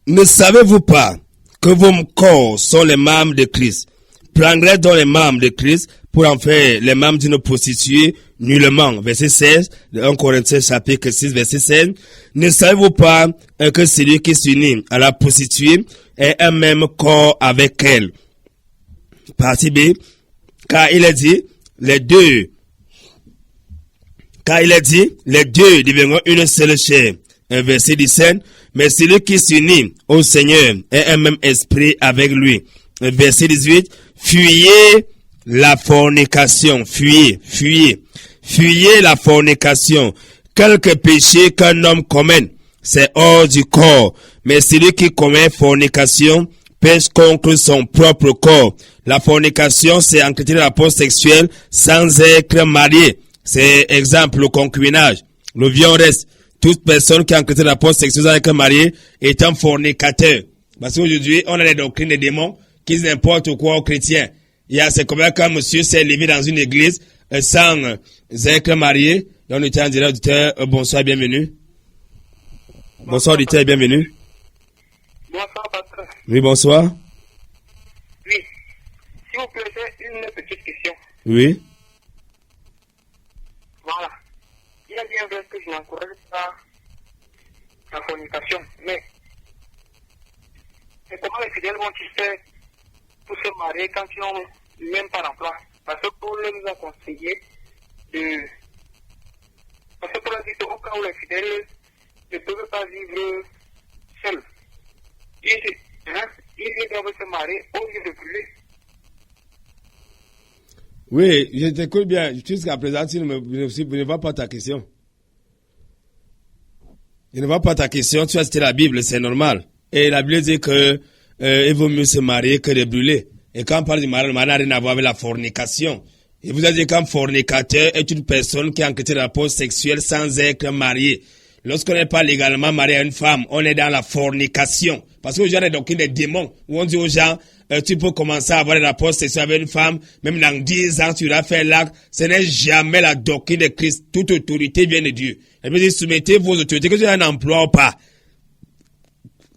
Speaker 2: Ne savez-vous pas que vos corps sont les membres de Christ? Prendrez donc les membres de Christ pour en faire les membres d'une prostituée nullement. Verset 16 de 1 Corinthiens chapitre 6 verset 16. Ne savez-vous pas que celui qui s'unit à la prostituée est un même corps avec elle? Partie B. Car il est dit, les deux deviendront une seule chair. Verset 17. Mais celui qui s'unit au Seigneur est un même esprit avec lui. Verset 18. Fuyez la fornication. Fuyez la fornication. Quelque péché qu'un homme commette, c'est hors du corps. Mais celui qui commet fornication pêche contre son propre corps. La fornication, c'est entretien de rapport sexuel sans être marié. C'est exemple le concubinage. Le viol reste. Toute personne qui a entretien de rapport sexuel avec un marié est un fornicateur. Parce qu'aujourd'hui, on a les doctrines des démons qui disent n'importe quoi aux chrétiens. C'est comme quand monsieur s'est levé dans une église sans être marié. Et on était en direct auditeur. Bonsoir, bienvenue. Bonsoir, auditeur, bienvenue.
Speaker 4: Bonsoir, pasteur.
Speaker 2: Oui, bonsoir.
Speaker 4: Oui. S'il vous plaît, j'ai une petite question.
Speaker 2: Oui.
Speaker 4: Voilà. Il y a bien vrai que je n'encourage pas la fornication, mais comment les fidèles vont-ils faire pour se marier quand ils n'ont même pas d'emploi? Parce que Paul nous a conseillé de... Parce que Paul a dit qu'au cas où les fidèles ne peuvent pas vivre seuls, ils doivent se marier au lieu de brûler.
Speaker 2: Oui, je t'écoute bien. Jusqu'à présent, tu ne vois pas ta question. Je ne vois pas ta question. Tu as cité la Bible, c'est normal. Et la Bible dit que il vaut mieux se marier que de brûler. Et quand on parle du mariage, le mariage n'a rien à voir avec la fornication. Et vous avez dit qu'un fornicateur est une personne qui a entretenu un rapport sexuel sans être marié. Lorsqu'on n'est pas légalement marié à une femme, on est dans la fornication. Parce que aujourd'hui, il y a des doctrines des démons où on dit aux gens, tu peux commencer à avoir des rapports sexuels avec une femme, même dans 10 ans, tu vas faire l'acte. Ce n'est jamais la doctrine de Christ. Toute autorité vient de Dieu. Elle veut dire, soumettez vos autorités, que tu aies un emploi ou pas,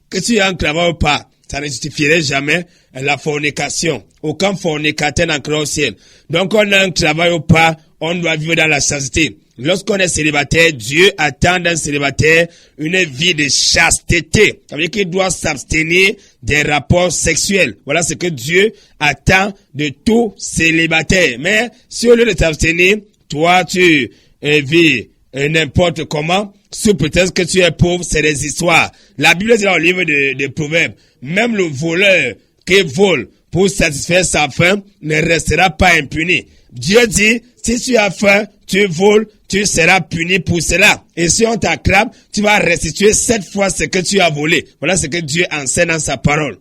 Speaker 2: que tu aies un travail ou pas. Ça ne justifierait jamais la fornication. Aucun fornicateur n'entrera au ciel. Donc, on a un travail ou pas, on doit vivre dans la chasteté. Lorsqu'on est célibataire, Dieu attend d'un célibataire une vie de chasteté. Ça veut dire qu'il doit s'abstenir des rapports sexuels. Voilà ce que Dieu attend de tout célibataire. Mais si au lieu de s'abstenir, toi tu vis n'importe comment, sous prétexte que tu es pauvre, c'est des histoires. La Bible dit dans le livre de Proverbes, même le voleur qui vole pour satisfaire sa faim ne restera pas impuni. Dieu dit, si tu as faim, tu voles, tu seras puni pour cela. Et si on t'attrape, tu vas restituer 7 fois ce que tu as volé. Voilà ce que Dieu enseigne dans sa parole.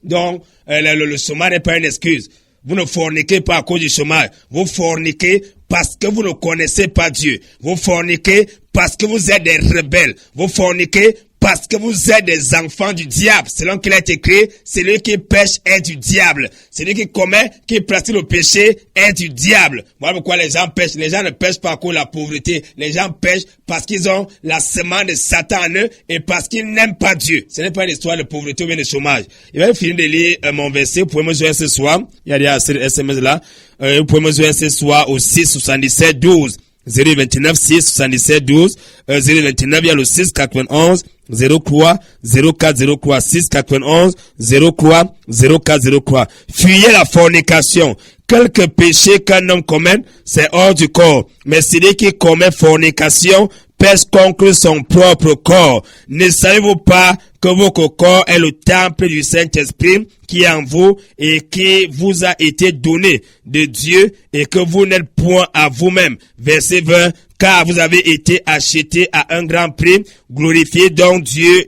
Speaker 2: Donc, le chômage n'est pas une excuse. Vous ne forniquez pas à cause du chômage. Vous forniquez parce que vous ne connaissez pas Dieu. Vous forniquez parce que vous êtes des rebelles. Vous forniquez parce que vous êtes des enfants du diable. Selon qu'il a été écrit, celui qui pêche est du diable. Celui qui pratique le péché est du diable. Voilà pourquoi les gens pêchent. Les gens ne pêchent pas à cause de la pauvreté. Les gens pêchent parce qu'ils ont la semence de Satan en eux et parce qu'ils n'aiment pas Dieu. Ce n'est pas une histoire de pauvreté ou bien de chômage. Je vais finir de lire mon verset. Vous pouvez me joindre ce soir. Il y a des SMS là. Vous pouvez me joindre ce soir au 6 77 12. 029 6 77 12 029, il y a le 6 91 03 04 03 6 91 03 04 03. Fuyez la fornication. Quelque péché qu'un homme commet, c'est hors du corps. Mais celui qui commet fornication pèse contre son propre corps. Ne savez-vous pas que votre corps est le temple du Saint-Esprit qui est en vous et qui vous a été donné de Dieu et que vous n'êtes point à vous-même. Verset 20. Car vous avez été achetés à un grand prix. Glorifiez donc Dieu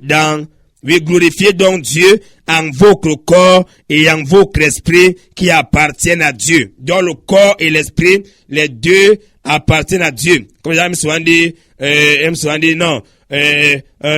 Speaker 2: en votre corps et en votre esprit qui appartiennent à Dieu. Donc le corps et l'esprit, les deux appartiennent à Dieu. Comme les gens me souvent dit, non,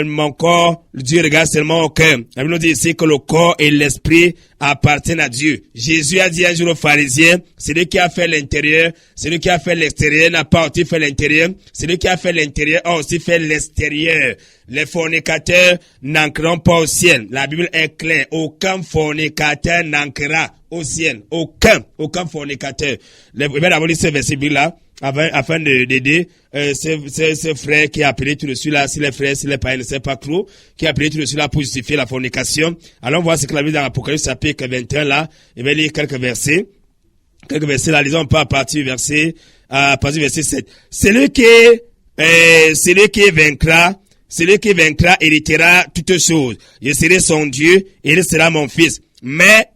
Speaker 2: mon corps, Dieu regarde seulement au cœur. La Bible nous dit ici que le corps et l'esprit appartiennent à Dieu. Jésus a dit un jour aux pharisiens, celui qui a fait l'intérieur, celui qui a fait l'extérieur n'a pas aussi fait l'intérieur. Celui qui a fait l'intérieur a aussi fait l'extérieur. Les fornicateurs n'entreront pas au ciel. La Bible est claire. Aucun fornicateur n'entrera au ciel. Aucun fornicateur. Je vais d'abord lire ce verset-là. Afin d'aider ce frère qui a appelé tout dessus là, si les frères, si les païens ne savent pas trop, qui a appelé tout dessus là pour justifier la fornication. Allons voir ce que la Bible dans l'Apocalypse chapitre 21 là. Je vais lire quelques versets là, lisons pas à partir du verset 7. Celui qui vaincra héritera toutes choses. Je serai son Dieu et il sera mon fils. Mais,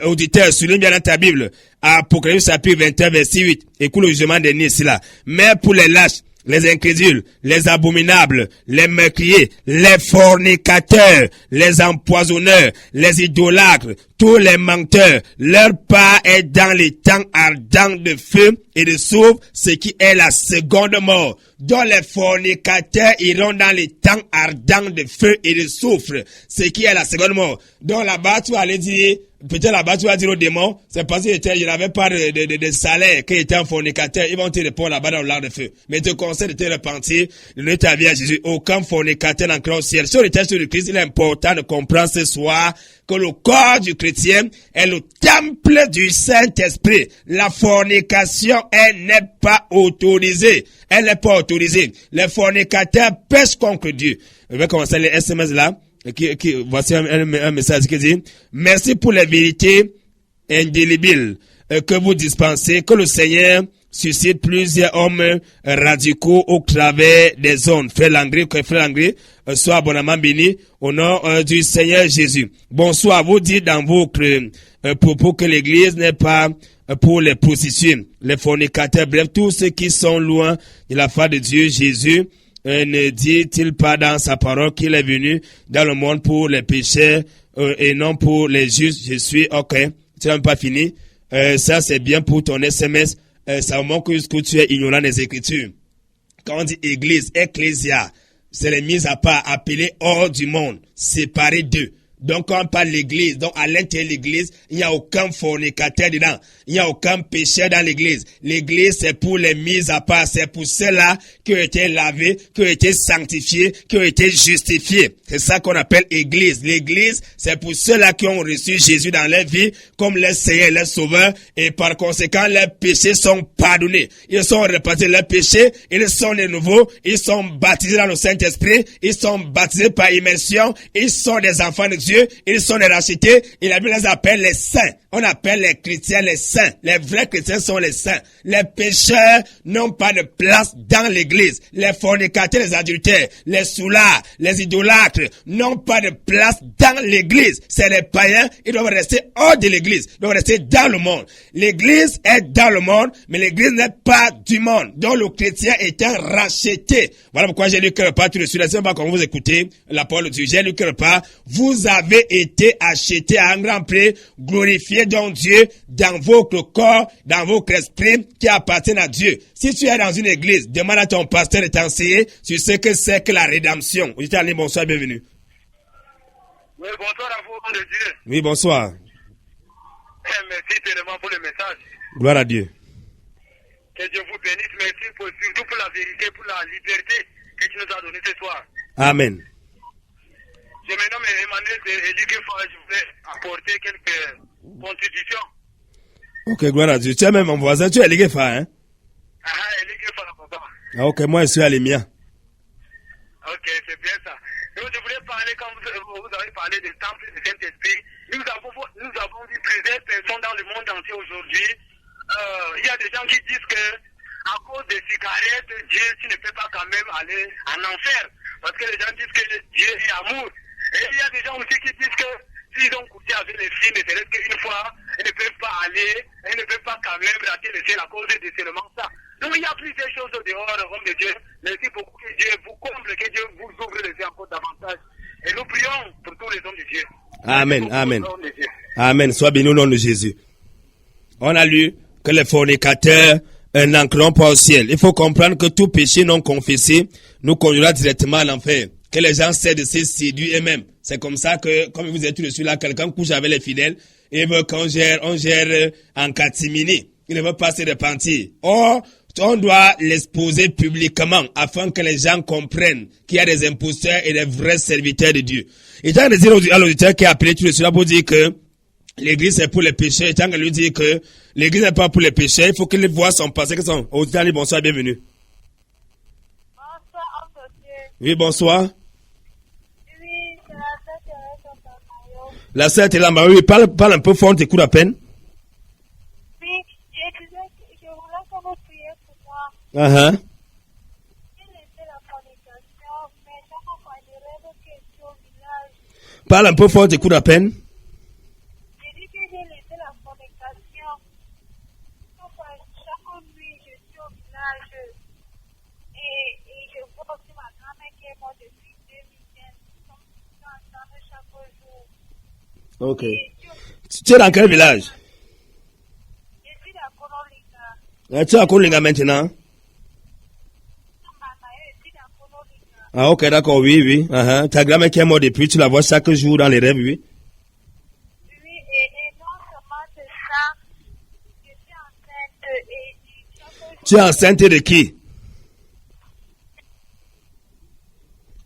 Speaker 2: auditeur, souligne bien dans ta Bible, Apocalypse chapitre 21, verset 8, écoute le jugement dernier ici là. Mais pour les lâches, les incrédules, les abominables, les meurtriers, les fornicateurs, les empoisonneurs, les idolâtres, tous les menteurs, leur part est dans les temps ardents de feu et de soufre, ce qui est la seconde mort. Donc les fornicateurs iront dans les temps ardents de feu et de soufre, ce qui est la seconde mort. Donc là-bas, tu vas aller dire, peut-être là-bas, tu vas dire aux démons, c'est parce que je n'avais pas de salaire, qu'il était un fornicateur. Ils vont te répondre là-bas dans le lac de feu. Mais je te conseille de te repentir, de donner ta vie à Jésus. Aucun fornicateur n'entre au ciel. Sur le texte de Christ, il est important de comprendre ce soir que le corps du chrétien est le temple du Saint-Esprit. La fornication, elle n'est pas autorisée. Elle n'est pas autorisée. Les fornicateurs pêchent contre Dieu. Je vais commencer les SMS là. Voici un message qui dit: merci pour les vérités indélébiles que vous dispensez, que le Seigneur suscite plusieurs hommes radicaux au travers des zones. Frère Langry, sois abondamment béni au nom du Seigneur Jésus. Bonsoir, vous dites dans votre propos que l'église n'est pas pour les prostituées, les fornicateurs, bref, tous ceux qui sont loin de la foi de Dieu. Jésus ne dit-il pas dans sa parole qu'il est venu dans le monde pour les pécheurs et non pour les justes? Je suis ok. Tu n'as même pas fini. Ça c'est bien pour ton SMS. Ça montre que tu es ignorant des Écritures. Quand on dit église, ecclésia, c'est les mises à part, appelées hors du monde, séparées d'eux. Donc, quand on parle de l'église, donc à l'intérieur de l'église, il n'y a aucun fornicateur dedans. Il n'y a aucun pécheur dans l'église. L'église, c'est pour les mises à part. C'est pour ceux-là qui ont été lavés, qui ont été sanctifiés, qui ont été justifiés. C'est ça qu'on appelle église. L'église, c'est pour ceux-là qui ont reçu Jésus dans leur vie comme leur Seigneur et leur Sauveur. Et par conséquent, leurs péchés sont pardonnés. Ils sont repentis de leurs péchés. Ils sont de nouveau. Ils sont baptisés dans le Saint-Esprit. Ils sont baptisés par immersion. Ils sont des enfants de Dieu. Ils sont les rachetés, et la Bible les appelle les saints. On appelle les chrétiens les saints. Les vrais chrétiens sont les saints. Les pécheurs n'ont pas de place dans l'église. Les fornicateurs, les adultères, les soulards, les idolâtres n'ont pas de place dans l'église. C'est les païens, ils doivent rester hors de l'église. Ils doivent rester dans le monde. L'église est dans le monde, mais l'église n'est pas du monde. Donc le chrétien est un racheté. Voilà pourquoi j'ai lu que le pas tout de suite. Laissez-moi pas quand vous écoutez la parole de Dieu. J'ai lu que le pas. Vous avez été acheté à un grand prix, glorifié donc Dieu dans votre corps, dans votre esprit qui appartiennent à Dieu. Si tu es dans une église, demande à ton pasteur de t'enseigner sur ce que c'est que la rédemption. Bonsoir, bienvenue.
Speaker 4: Oui, bonsoir à vous, nom de Dieu.
Speaker 2: Oui, bonsoir.
Speaker 4: Merci tellement pour le message.
Speaker 2: Gloire à Dieu.
Speaker 4: Que Dieu vous bénisse. Merci surtout pour la vérité, pour la liberté que tu nous as donnée ce soir.
Speaker 2: Amen.
Speaker 4: Je me nomme Emmanuel de Eliguefa. Je voulais apporter quelques contributions.
Speaker 2: Ok, gloire à Dieu. Tu es même mon voisin, tu es Eliguefa, hein?
Speaker 4: Eliguefa, papa.
Speaker 2: Ah, ok, moi je suis à Lémia.
Speaker 4: Ok, c'est bien ça. Donc, je voulais parler, quand vous avez parlé du temple du Saint-Esprit, nous avons vu plusieurs personnes dans le monde entier aujourd'hui. Il y a des gens qui disent que à cause des cigarettes, Dieu, tu ne peux pas quand même aller en enfer. Parce que les gens disent que Dieu est amour. Et il y a des gens aussi qui disent que s'ils ont couché avec les filles, ne serait-ce qu'une fois, ils ne peuvent pas aller, ils ne peuvent pas quand même rater le ciel à cause de seulement ça. Donc il y a plusieurs choses au dehors, homme de Dieu. Merci beaucoup, que Dieu vous comble, que Dieu vous ouvre les yeux encore davantage. Et nous prions pour tous les hommes de Dieu.
Speaker 2: Amen, amen. Amen, sois béni au nom de Jésus. On a lu que les fornicateurs n'entreront pas au ciel. Il faut comprendre que tout péché non confessé nous conduira directement à l'enfer. Que les gens cessent de se séduire eux-mêmes. C'est comme ça que, comme vous êtes tout dessus là, quelqu'un couche avec les fidèles et veut qu'on gère en catimini. Il ne veut pas se repentir. Or, on doit l'exposer publiquement afin que les gens comprennent qu'il y a des imposteurs et des vrais serviteurs de Dieu. Et tant que dire à l'auditeur qui a appelé tout dessus là pour dire que l'église c'est pour les pécheurs, et tant que lui dit que l'église n'est pas pour les pécheurs, il faut qu'il voit son passé. Auditeur, bonsoir, bienvenue.
Speaker 5: Bonsoir, monsieur.
Speaker 2: Oui, bonsoir.
Speaker 5: Oui, c'est la sœur Thérèse Antamayo.
Speaker 2: La sœur Thérèse, oui, parle un peu fort, t'écoutes à peine.
Speaker 5: Oui, je voulais que vous priez pour moi.
Speaker 2: Uh-huh.
Speaker 5: Il était la fornication, mais ça m'accompagnerait de questions au village.
Speaker 2: Parle un peu fort, t'écoutes à peine.
Speaker 5: J'ai dit que j'ai laissé la fornication. Chaque nuit, je suis au village. Et je vois aussi ma grand-mère qui est morte depuis 2015. Nous sommes ensemble chaque jour.
Speaker 2: Ok. Tu es dans quel village?
Speaker 5: Je suis à Kololinga.
Speaker 2: Tu es à Kololinga maintenant? Ah, ok, d'accord, oui, oui. Uh-huh. Ta grand-mère qui est morte depuis, tu la vois chaque jour dans les rêves, oui?
Speaker 5: Oui, et non seulement c'est ça, je suis enceinte et
Speaker 2: tu es enceinte de qui?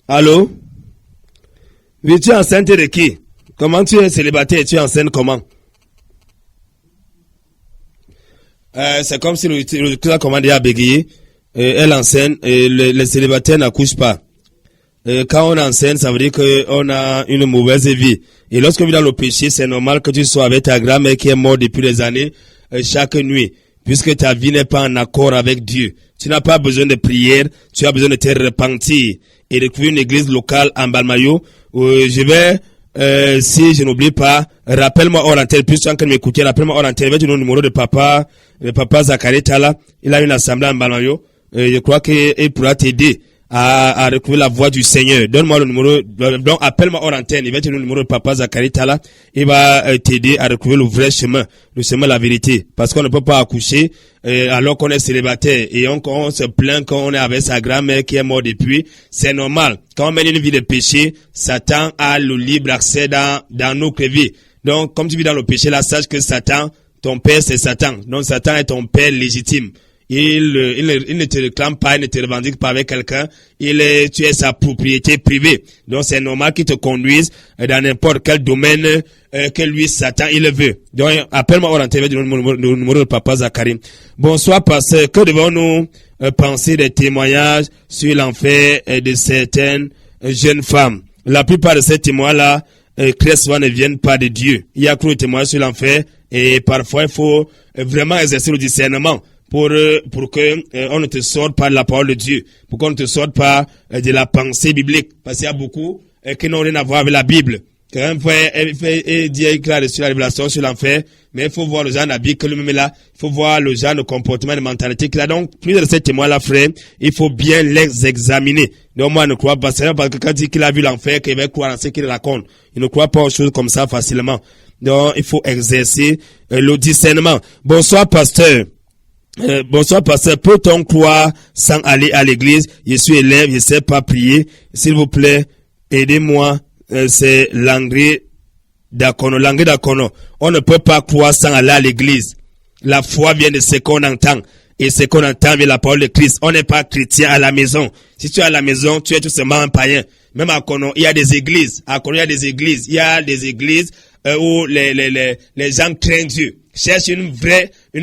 Speaker 2: Allô? Oui, tu es enceinte de qui? Comment tu es célibataire et tu es enceinte comment? C'est comme si le a commandé à bégayer. Elle enceinte et les célibataires n'accouchent pas. Quand on est enceinte, ça veut dire qu'on a une mauvaise vie. Et lorsque tu es dans le péché, c'est normal que tu sois avec ta grand-mère qui est morte depuis des années, chaque nuit, puisque ta vie n'est pas en accord avec Dieu. Tu n'as pas besoin de prière, tu as besoin de te repentir et de trouver une église locale en Balmayo. Je vais, si je n'oublie pas, rappelle-moi hors antenne, plus tu que m'écouter, rappelle-moi hors antenne, je vais te donner le numéro de papa Zachary Tala. Il a une assemblée en Balmayo. Je crois qu'il pourra t'aider à retrouver la voix du Seigneur. Donne-moi le numéro, donc appelle-moi hors antenne. Il va te donner le numéro de Papa Zachary Tala. Il va t'aider à retrouver le vrai chemin, le chemin de la vérité. Parce qu'on ne peut pas accoucher alors qu'on est célibataire et on se plaint quand on est avec sa grand-mère qui est morte depuis. C'est normal. Quand on mène une vie de péché, Satan a le libre accès dans notre vie. Donc, comme tu vis dans le péché, là, sache que Satan, ton père, c'est Satan. Donc, Satan est ton père légitime. Il ne te réclame pas, il ne te revendique pas avec quelqu'un. Tu es sa propriété privée. Donc, c'est normal qu'il te conduise dans n'importe quel domaine que lui, Satan, il le veut. Donc, appelle-moi hors antenne du numéro de Papa Zachary. Bonsoir, pasteur. Que devons-nous penser des témoignages sur l'enfer de certaines jeunes femmes? La plupart de ces témoins-là, très souvent ne viennent pas de Dieu. Il y a trop de témoignages sur l'enfer et parfois il faut vraiment exercer le discernement pour que on ne te sorte pas de la parole de Dieu, pour qu'on ne te sorte pas de la pensée biblique, parce qu'il y a beaucoup qui n'ont rien à voir avec la Bible. Quand il dit qu'il a reçu la révélation sur l'enfer, mais il faut voir le genre d'habit que lui-même est là, il faut voir le genre de comportement, de mentalité qu'il a. Donc, plusieurs de ces témoins-là, frère, il faut bien les examiner. Donc, moi, je ne crois pas, c'est parce que quand il dit qu'il a vu l'enfer, qu'il va croire en ce qu'il raconte. Il ne croit pas aux choses comme ça facilement. Donc, il faut exercer le discernement. Bonsoir, pasteur. Bonsoir, pasteur. Peut-on croire sans aller à l'église? Je suis élève, je ne sais pas prier. S'il vous plaît, aidez-moi. C'est Langré d'Akono. On ne peut pas croire sans aller à l'église. La foi vient de ce qu'on entend. Et ce qu'on entend vient de la parole de Christ. On n'est pas chrétien à la maison. Si tu es à la maison, tu es tout simplement un païen. Même à Kono, il y a des églises. À Kono, il y a des églises. Il y a des églises où les gens craignent Dieu. Cherche une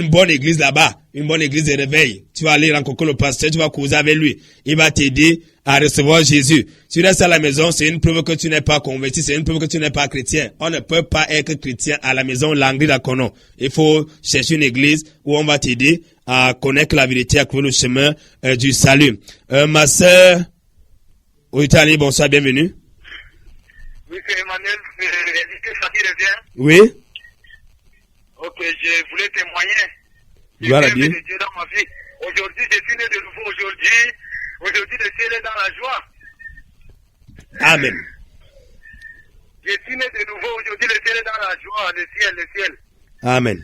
Speaker 2: bonne église là-bas. Une bonne église de réveil. Tu vas aller rencontrer le pasteur, tu vas causer avec lui. Il va t'aider à recevoir Jésus. Si tu restes à la maison, c'est une preuve que tu n'es pas converti, c'est une preuve que tu n'es pas chrétien. On ne peut pas être chrétien à la maison, l'anglais d'Akono. Il faut chercher une église où on va t'aider à connaître la vérité, à trouver le chemin du salut. Ma sœur, Italie, bonsoir, bienvenue.
Speaker 4: Oui, c'est Emmanuel, ça qui revient.
Speaker 2: Oui.
Speaker 4: Ok, je voulais témoigner.
Speaker 2: Gloire à Dieu.
Speaker 4: De Dieu dans ma vie. Aujourd'hui, je suis né de nouveau. Aujourd'hui, le ciel est dans la joie.
Speaker 2: Amen.
Speaker 4: Je suis né de nouveau. Aujourd'hui, le ciel est dans la joie. Le ciel.
Speaker 2: Amen.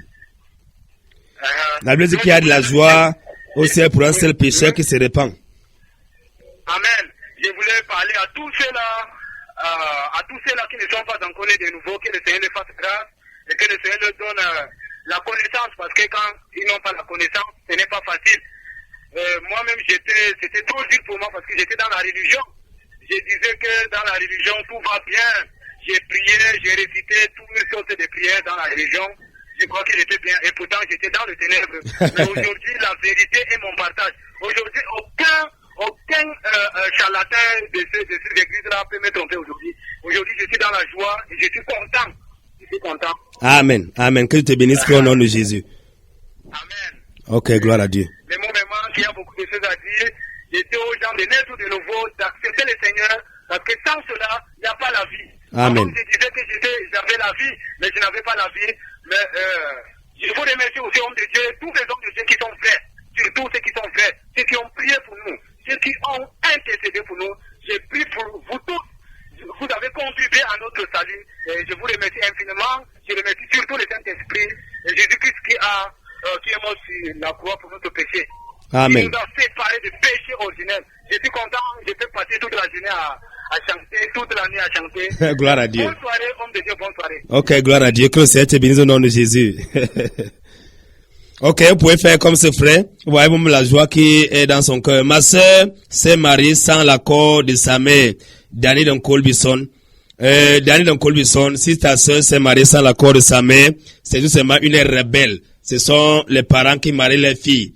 Speaker 2: La Bible dit qu'il y a de la joie au ciel pour un seul pécheur qui se répand.
Speaker 4: Amen. Je voulais parler à tous ceux-là qui ne sont pas encore nés de nouveau, que le Seigneur les fasse grâce et que le Seigneur leur donne la connaissance, parce que quand ils n'ont pas la connaissance, ce n'est pas facile. Moi-même, c'était trop dur pour moi parce que j'étais dans la religion. Je disais que dans la religion, tout va bien. J'ai prié, j'ai récité toutes les sortes de prières dans la religion. Je crois que j'étais bien. Et pourtant, j'étais dans le ténèbre. Mais aujourd'hui, la vérité est mon partage. Aujourd'hui, aucun charlatan de ces églises-là peut me tromper aujourd'hui. Aujourd'hui, je suis dans la joie et je suis content.
Speaker 2: Amen. Amen. Que Dieu te bénisse au nom de Jésus.
Speaker 4: Amen.
Speaker 2: Ok, gloire à Dieu.
Speaker 4: Mais moi, vraiment, il y a beaucoup de choses à dire. J'étais aux gens de naître de nouveau, d'accepter le Seigneur, parce que sans cela, il n'y a pas la vie.
Speaker 2: Amen.
Speaker 4: Avant, je disais que j'avais la vie, mais je n'avais pas la vie. Mais je vous remercie aussi, hommes de Dieu, tous les hommes de Dieu qui sont faits, surtout ceux qui sont faits, ceux qui ont prié pour nous, ceux qui ont intercédé pour nous. J'ai prié pour vous tous. Vous avez contribué à notre salut. Et je vous remercie infiniment. Je remercie surtout le Saint-Esprit et Jésus-Christ qui est mort sur la croix pour notre péché.
Speaker 2: Amen.
Speaker 4: Il nous a séparés du péché originel. Je suis content. Je peux passer toute la journée à chanter, toute la nuit à chanter.
Speaker 2: Gloire à Dieu.
Speaker 4: Bonne soirée, homme de Dieu, bonne soirée.
Speaker 2: Ok, gloire à Dieu. Que le Seigneur te bénisse au nom de Jésus. Ok, vous pouvez faire comme ce frère. Vous voyez même la joie qui est dans son cœur. Ma sœur s'est mariée sans l'accord de sa mère, Danny Doncolbison. Danny Doncolbison, si ta sœur s'est mariée sans l'accord de sa mère, c'est tout simplement une rebelle. Ce sont les parents qui marient les filles.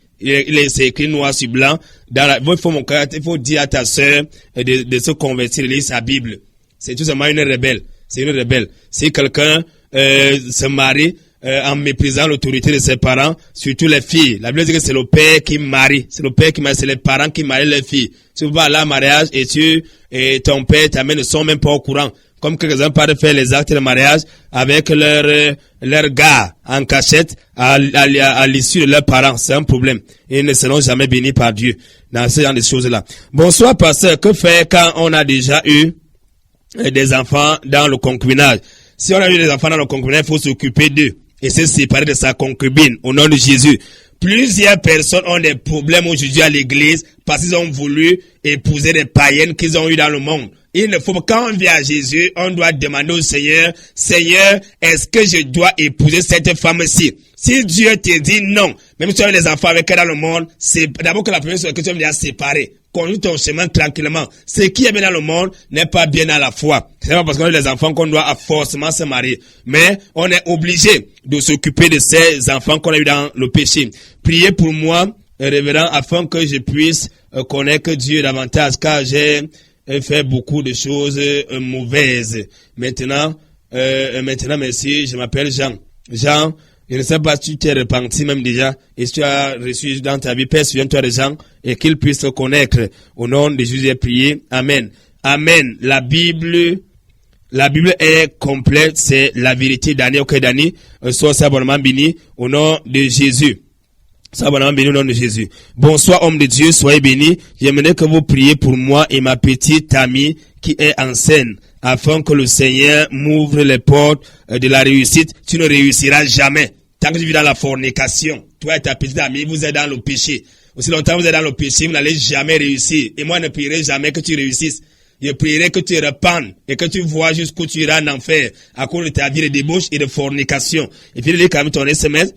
Speaker 2: C'est écrit noir sur blanc. Il faut dire à ta sœur de se convertir, de lire sa Bible. C'est tout simplement une rebelle. C'est une rebelle. Si quelqu'un se marie en méprisant l'autorité de ses parents, surtout les filles. La Bible dit que c'est le père qui marie. C'est le père qui marie, c'est les parents qui marient les filles. Tu vas à la mariage et ton père, ta mère ne sont même pas au courant. Comme quelques-uns parlent de faire les actes de mariage avec leur gars en cachette à l'issue de leurs parents. C'est un problème. Ils ne seront jamais bénis par Dieu dans ce genre de choses-là. Bonsoir, pasteur. Que faire quand on a déjà eu des enfants dans le concubinage? Si on a eu des enfants dans le concubinage, il faut s'occuper d'eux et se séparer de sa concubine au nom de Jésus. Plusieurs personnes ont des problèmes aujourd'hui à l'église parce qu'ils ont voulu épouser des païennes qu'ils ont eu dans le monde. Il ne faut pas, quand on vient à Jésus, on doit demander au Seigneur, Seigneur, est-ce que je dois épouser cette femme-ci? Si Dieu te dit non, même si tu as des enfants avec elle dans le monde, c'est d'abord que la première chose que tu dois séparer. Conduis ton chemin tranquillement. Ce qui est bien dans le monde n'est pas bien à la foi. C'est pas parce qu'on a des enfants qu'on doit forcément se marier. Mais on est obligé de s'occuper de ces enfants qu'on a eu dans le péché. Priez pour moi, révérend, afin que je puisse connaître Dieu davantage, car j'ai fait beaucoup de choses mauvaises. Maintenant, merci, je m'appelle Jean. Jean, je ne sais pas si tu t'es repenti même déjà, et si tu as reçu dans ta vie, Père, souviens-toi des gens, et qu'ils puissent te connaître. Au nom de Jésus, j'ai prié. Amen. Amen. La Bible est complète, c'est la vérité. Dani, ok, Dani, sois abonnement béni, au nom de Jésus. Abonnement béni au nom de Jésus. Bonsoir, homme de Dieu, soyez bénis. J'aimerais que vous priez pour moi et ma petite amie qui est enceinte, afin que le Seigneur m'ouvre les portes de la réussite. Tu ne réussiras jamais. Tant que tu vis dans la fornication, toi et ta petite amie, vous êtes dans le péché. Aussi longtemps que vous êtes dans le péché, vous n'allez jamais réussir. Et moi, je ne prierai jamais que tu réussisses. Je prierai que tu repentes et que tu vois jusqu'où tu iras en enfer à cause de ta vie de débauche et de fornication. Et puis, il dit quand même ton SMS,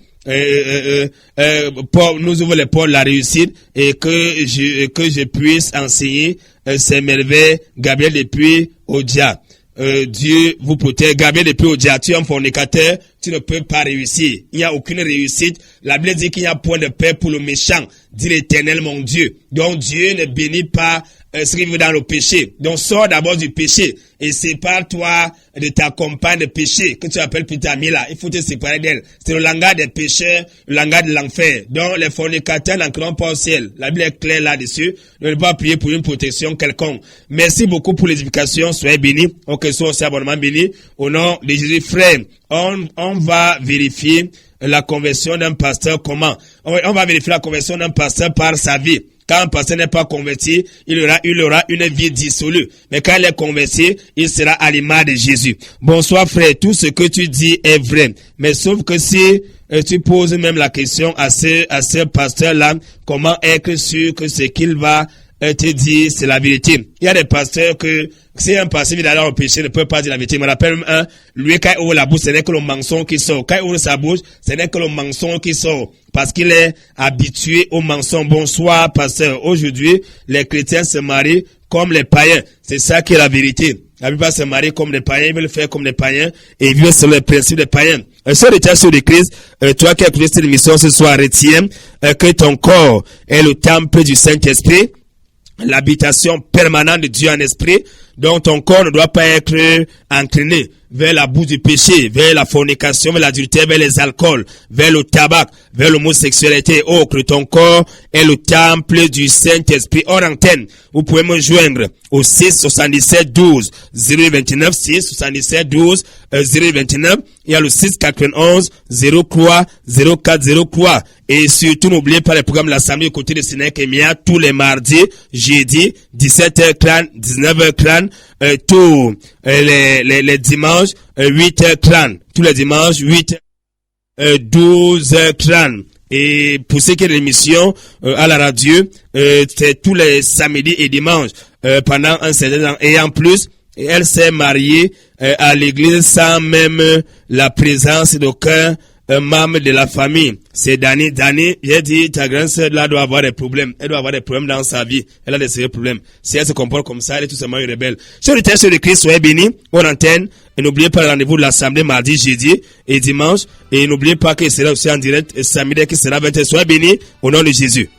Speaker 2: Paul nous ouvre les portes de la réussite et que je puisse enseigner ces merveilles. Gabriel depuis Odia. Dieu vous protège. Gabriel depuis Odia. Tu es un fornicateur, tu ne peux pas réussir. Il n'y a aucune réussite. La Bible dit qu'il n'y a point de paix pour le méchant, dit l'Éternel mon Dieu. Donc Dieu ne bénit pas ce qui vit dans le péché. Donc sors d'abord du péché et sépare-toi de ta compagne de péché que tu appelles petite amie là. Il faut te séparer d'elle. C'est le langage des pécheurs, le langage de l'enfer. Donc les fornicateurs n'entreront pas au ciel. La Bible est claire là-dessus. Ne pas pas prier pour une protection quelconque. Merci beaucoup pour l'éducation. Soyez bénis. Ok, sois aussi abonnement béni. Au nom de Jésus, frère, on va vérifier la conversion d'un pasteur comment? On va vérifier la conversion d'un pasteur par sa vie. Quand un pasteur n'est pas converti, il aura une vie dissolue. Mais quand il est converti, il sera à l'image de Jésus. Bonsoir frère, tout ce que tu dis est vrai. Mais sauf que si tu poses même la question à ce pasteur-là, comment être sûr que ce qu'il va te dire, c'est la vérité? Il y a des pasteurs que, si un pasteur vit dans le péché, ne peut pas dire la vérité. Je me rappelle lui, quand il ouvre la bouche, ce n'est que le mensonge qui sort. Quand il ouvre sa bouche, ce n'est que le mensonge qui sort. Parce qu'il est habitué au mensonge. Bonsoir, pasteur. Aujourd'hui, les chrétiens se marient comme les païens. C'est ça qui est la vérité. La plupart se marient comme des païens, ils veulent faire comme des païens, et ils vivent selon les principes des païens. Sur le texte de Christ, toi qui as écouté cette émission ce soir, retiens que ton corps est le temple du Saint-Esprit, l'habitation permanente de Dieu en esprit. Donc ton corps ne doit pas être entraîné vers la boue du péché, vers la fornication, vers l'adultère, vers les alcools, vers le tabac, vers l'homosexualité. Oh, que ton corps est le temple du Saint-Esprit. Hors antenne, vous pouvez me joindre au 6 77 12 029, 6 77 12 029. Il y a le 6 91 03 04 03. Et surtout, n'oubliez pas les programmes de l'Assemblée côté de Sénèque et Mia tous les mardis, jeudi, 17h30, 19h30, tous les dimanches, 8h30. Tous les dimanches, 8h, 12h30. Et pour ce qui est de l'émission à la radio, c'est tous les samedis et dimanches pendant un certain temps. Et en plus, elle s'est mariée à l'église sans même la présence d'aucun membre de la famille. C'est Dani. Dani, j'ai dit, ta grande sœur là doit avoir des problèmes. Elle doit avoir des problèmes dans sa vie. Elle a des sérieux problèmes. Si elle se comporte comme ça, elle est tout simplement une rebelle. Sur le texte de Christ, soyez bénis, on antenne. Et n'oubliez pas le rendez-vous de l'Assemblée mardi, jeudi et dimanche. Et n'oubliez pas qu'il sera aussi en direct samedi qui sera 20h. Soyez bénis au nom de Jésus.